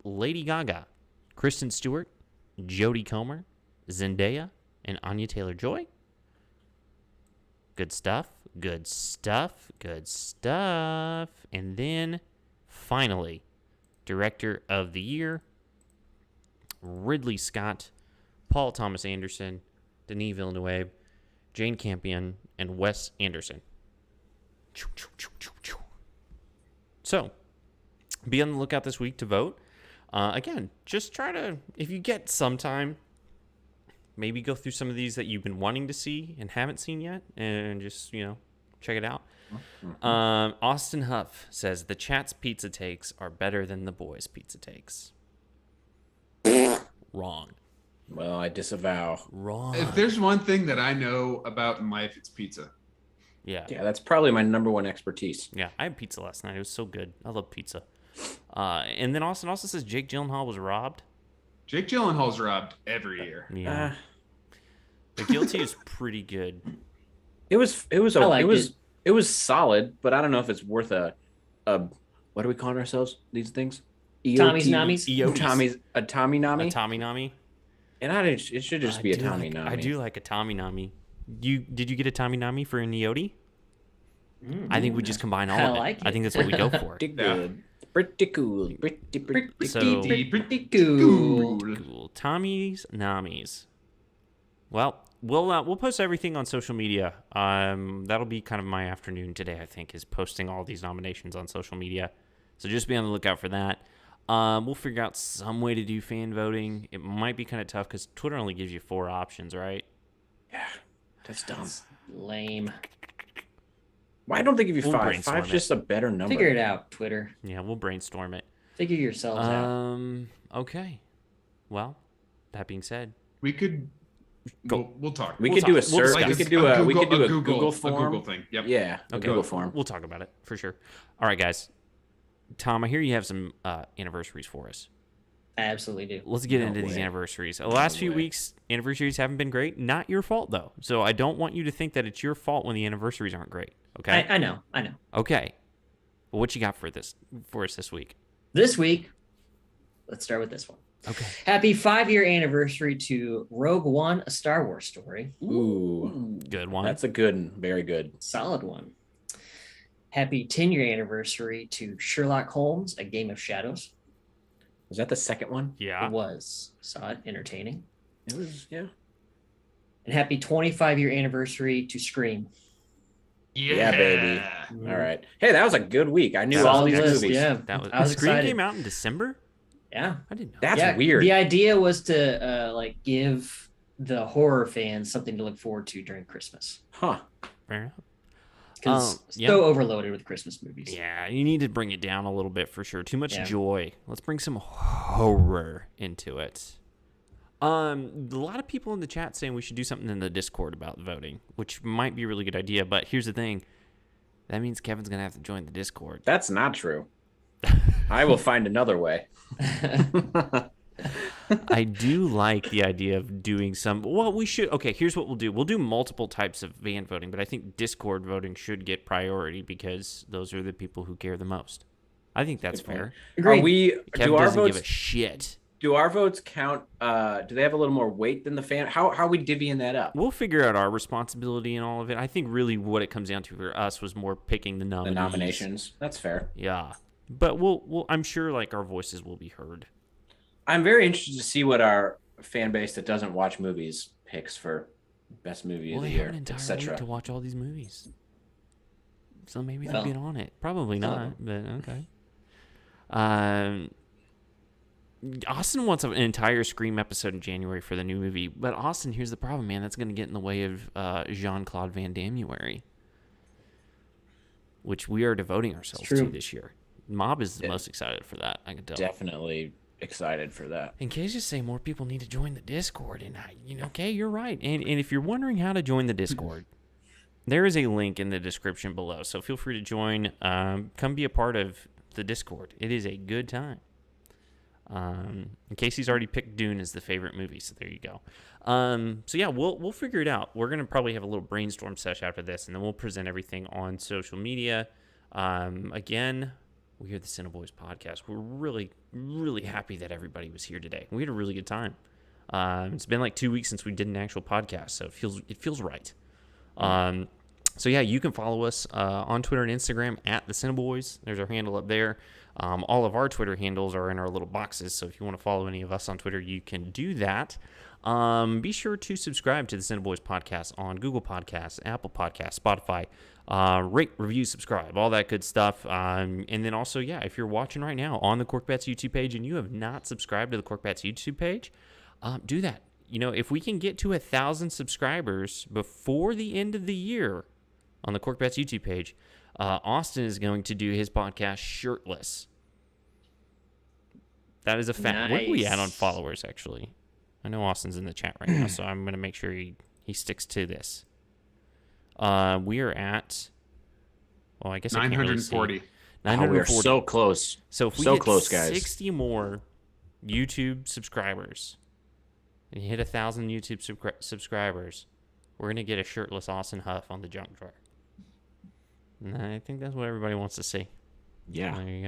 Speaker 4: Lady Gaga, Kristen Stewart, Jodie Comer, Zendaya, and Anya Taylor-Joy. Good stuff. Good stuff. Good stuff. And then finally, Director of the Year, Ridley Scott, Paul Thomas Anderson, Denis Villeneuve, Jane Campion, and Wes Anderson. So, be on the lookout this week to vote. Again, just try to, if you get some time, maybe go through some of these that you've been wanting to see and haven't seen yet, and just, check it out. Austin Huff says, the chat's pizza takes are better than the boys' pizza takes. Wrong.
Speaker 1: Well, I disavow.
Speaker 4: Wrong.
Speaker 5: If there's one thing that I know about in life, it's pizza.
Speaker 4: Yeah.
Speaker 1: Yeah, that's probably my number one expertise.
Speaker 4: Yeah, I had pizza last night. It was so good. I love pizza. And then Austin also says Jake Gyllenhaal was robbed.
Speaker 5: Jake Gyllenhaal's robbed every year.
Speaker 4: Yeah. The Guilty is pretty good.
Speaker 1: It was
Speaker 2: I liked
Speaker 1: it was solid, but I don't know if it's worth a what are we calling ourselves? These things?
Speaker 2: Tommy's Nommies?
Speaker 1: EOTY. A Tommy
Speaker 4: A
Speaker 1: Nami?
Speaker 4: Tommy Nami.
Speaker 1: And it should just be a Tommy Nami.
Speaker 4: I do like a Tommy Nami. Did you get a Tommy Nami for an EOTY? I think we just combine all
Speaker 2: I
Speaker 4: of it.
Speaker 2: like
Speaker 4: I think that's what we go for.
Speaker 1: Pretty good. Pretty cool. Pretty
Speaker 4: So-
Speaker 2: Pretty cool.
Speaker 4: Cool. Tommy's Namis. Well, we'll post everything on social media. That'll be kind of my afternoon today, I think, is posting all these nominations on social media. So just be on the lookout for that. We'll figure out some way to do fan voting. It might be kind of tough because Twitter only gives you 4 options, right?
Speaker 1: Yeah, that's dumb.
Speaker 2: Lame.
Speaker 1: Why don't they give you
Speaker 4: We'll
Speaker 1: 5?
Speaker 4: brainstorm
Speaker 1: 5's
Speaker 4: it.
Speaker 1: just a better number.
Speaker 2: Figure it out, Twitter.
Speaker 4: Yeah, we'll brainstorm it.
Speaker 2: Figure yourselves out.
Speaker 4: Okay. Well, that being said,
Speaker 5: We could
Speaker 4: Go.
Speaker 5: We'll talk.
Speaker 1: We
Speaker 4: We'll
Speaker 1: could do a
Speaker 4: talk. We'll
Speaker 1: search.
Speaker 4: discuss.
Speaker 1: We could do a Google
Speaker 5: a
Speaker 1: form.
Speaker 5: Google thing. Yep.
Speaker 1: Yeah, a
Speaker 4: Okay.
Speaker 1: Google form.
Speaker 4: we'll talk about it for sure. All right, guys. Tom, I hear you have some anniversaries for us.
Speaker 2: I absolutely do.
Speaker 4: Let's get
Speaker 1: No
Speaker 4: into these
Speaker 1: way.
Speaker 4: anniversaries. The last few
Speaker 1: way.
Speaker 4: weeks, anniversaries haven't been great. Not your fault, though. So I don't want you to think that it's your fault when the anniversaries aren't great. Okay.
Speaker 2: I know.
Speaker 4: Okay. Well, what you got for us this week?
Speaker 2: This week, let's start with this one.
Speaker 4: Okay.
Speaker 2: Happy 5-year anniversary to Rogue One, a Star Wars story.
Speaker 1: Ooh,
Speaker 4: Good one.
Speaker 1: that's a good one. Very good.
Speaker 2: Solid one. Happy 10-year anniversary to Sherlock Holmes, A Game of Shadows.
Speaker 1: Was that the second one?
Speaker 4: Yeah.
Speaker 2: It was. Saw it. Entertaining.
Speaker 1: It was, yeah.
Speaker 2: And happy 25-year anniversary to Scream.
Speaker 1: Yeah, baby. All right. Hey, that was a good week. I knew
Speaker 4: That
Speaker 1: all
Speaker 4: was
Speaker 1: these
Speaker 2: Solid list,
Speaker 1: movies.
Speaker 2: yeah.
Speaker 4: That was,
Speaker 2: I was
Speaker 4: Scream
Speaker 2: excited.
Speaker 4: came out in December?
Speaker 2: Yeah.
Speaker 4: I didn't know.
Speaker 1: That's
Speaker 2: Yeah,
Speaker 1: weird.
Speaker 2: The idea was to give the horror fans something to look forward to during Christmas.
Speaker 1: Huh.
Speaker 4: Fair enough.
Speaker 2: Because
Speaker 4: yeah.
Speaker 2: so overloaded with Christmas movies.
Speaker 4: Yeah, you need to bring it down a little bit for sure. Too much
Speaker 2: Yeah.
Speaker 4: joy. Let's bring some horror into it. A lot of people in the chat saying we should do something in the Discord about voting, which might be a really good idea. But here's the thing: that means Kevin's gonna have to join the Discord.
Speaker 1: That's not true. I will find another way.
Speaker 4: I do like the idea of doing some. Well, we should. Okay, here's what we'll do. We'll do multiple types of van voting, but I think Discord voting should get priority because those are the people who care the most. I think that's
Speaker 1: Good point.
Speaker 4: fair.
Speaker 2: Agreed.
Speaker 1: Are we?
Speaker 4: Kevin
Speaker 1: Do our
Speaker 4: doesn't give
Speaker 1: votes?
Speaker 4: a shit.
Speaker 1: Do our votes count? Do they have a little more weight than the fan? How are we divvying that up?
Speaker 4: We'll figure out our responsibility and all of it. I think really what it comes down to for us was more picking the
Speaker 1: The
Speaker 4: nominees.
Speaker 1: nominations. That's fair.
Speaker 4: Yeah, but we'll. I'm sure like our voices will be heard.
Speaker 1: I'm very interested to see what our fan base that doesn't watch movies picks for best movie
Speaker 4: Well,
Speaker 1: of the
Speaker 4: they have
Speaker 1: year,
Speaker 4: an entire
Speaker 1: etc.
Speaker 4: week to watch all these movies, so maybe
Speaker 2: Well,
Speaker 4: they'll get on it. Probably
Speaker 1: some of
Speaker 4: not, but okay. Austin wants an entire Scream episode in January for the new movie, but Austin, here's the problem, man. That's going to get in the way of Jean-Claude Van Damme, which we are devoting ourselves to
Speaker 2: true.
Speaker 4: this year. Mob is the
Speaker 1: Yeah.
Speaker 4: most excited for that. I can tell.
Speaker 1: Definitely excited for that.
Speaker 4: And Kay's just saying more people need to join the Discord, and Kay, you're right. And if you're wondering how to join the Discord, there is a link in the description below. So feel free to join. Come be a part of the Discord. It is a good time. And Casey's already picked Dune as the favorite movie, so there you go. So yeah, we'll figure it out. We're gonna probably have a little brainstorm session after this, and then we'll present everything on social media. Again, we are the CineBoiz podcast. We're really, really happy that everybody was here today. We had a really good time. It's been like 2 weeks since we did an actual podcast, so it feels right. So yeah, you can follow us on Twitter and Instagram at the CineBoiz. There's our handle up there. All of our Twitter handles are in our little boxes, so if you want to follow any of us on Twitter, you can do that. Be sure to subscribe to the CineBoiz podcast on Google Podcasts, Apple Podcasts, Spotify. Rate, review, subscribe, all that good stuff. And then also, yeah, if you're watching right now on the Corkbats YouTube page and you have not subscribed to the Corkbats YouTube page, do that. If we can get to 1,000 subscribers before the end of the year on the Corkbats YouTube page, Austin is going to do his podcast shirtless. That is a fact. Where are we at on
Speaker 2: Nice.
Speaker 4: followers, actually? I know Austin's in the chat right now, so I'm going to make sure he sticks to this. We are at, well, I guess I can't really see.
Speaker 5: 940.
Speaker 1: Oh, we are
Speaker 4: 940.
Speaker 1: so close.
Speaker 4: So if we
Speaker 1: so
Speaker 4: get
Speaker 1: close, guys.
Speaker 4: 60 more YouTube subscribers and hit 1,000 YouTube subscribers, we're going to get a shirtless Austin Huff on the junk drawer. And I think that's what everybody wants to see.
Speaker 1: Yeah.
Speaker 4: There you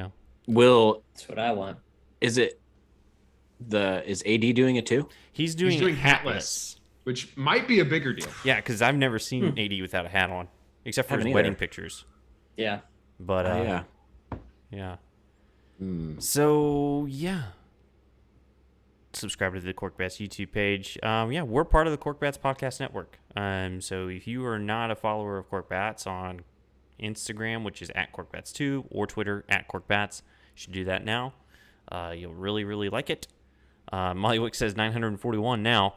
Speaker 4: go.
Speaker 2: That's what I want.
Speaker 1: Is AD doing it too?
Speaker 4: He's doing
Speaker 5: He's doing
Speaker 4: hatless.
Speaker 5: hatless, which might be a bigger deal.
Speaker 4: Yeah, because I've never seen AD without a hat on, except for his
Speaker 1: Haven't
Speaker 4: wedding
Speaker 1: either.
Speaker 4: pictures.
Speaker 2: Yeah.
Speaker 4: But
Speaker 1: Yeah.
Speaker 4: yeah.
Speaker 1: Hmm.
Speaker 4: So yeah, subscribe to the Corkbats YouTube page. Yeah, we're part of the Corkbats Podcast Network. So if you are not a follower of Corkbats on Instagram, which is at Corkbats2, or Twitter at Corkbats, you should do that now. You'll really, really like it. Molly Wick says 941 now.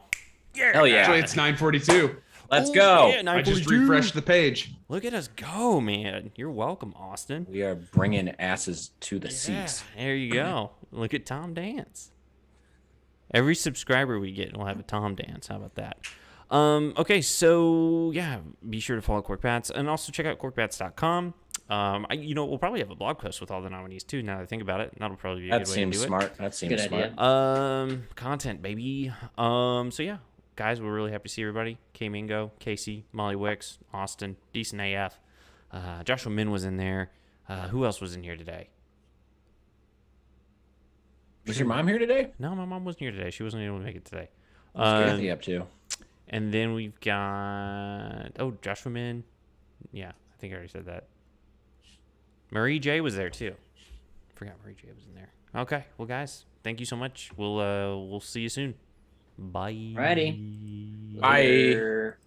Speaker 1: Hell yeah.
Speaker 5: Actually, it's 942.
Speaker 1: Let's go.
Speaker 4: Yeah,
Speaker 5: I just
Speaker 4: 942.
Speaker 5: refreshed the page.
Speaker 4: Look at us go, man. You're welcome, Austin.
Speaker 1: We are bringing asses to the seats.
Speaker 4: There you go. Look at Tom dance. Every subscriber we get will have a Tom dance. How about that? Okay, so yeah, be sure to follow Corkbats and also check out corkbats.com. We'll probably have a blog post with all the nominees too. Now that I think about it, that'll probably be a
Speaker 1: That
Speaker 4: good way to do
Speaker 1: seems smart. That seems
Speaker 2: Good
Speaker 1: smart.
Speaker 2: idea.
Speaker 4: Content, baby. So yeah, guys, we're really happy to see everybody. K Mingo, Casey, Molly Wicks, Austin, decent AF. Joshua Min was in there. Who else was in here today?
Speaker 1: Was your mom here today?
Speaker 4: No, my mom wasn't here today. She wasn't able to make it today.
Speaker 1: What's Kathy up to?
Speaker 4: And then we've got Joshua Min. Yeah, I think I already said that. Marie J was there too. Forgot Marie J was in there. Okay, well guys, thank you so much. We'll see you soon. Bye.
Speaker 2: Alrighty.
Speaker 1: Bye.
Speaker 2: Later.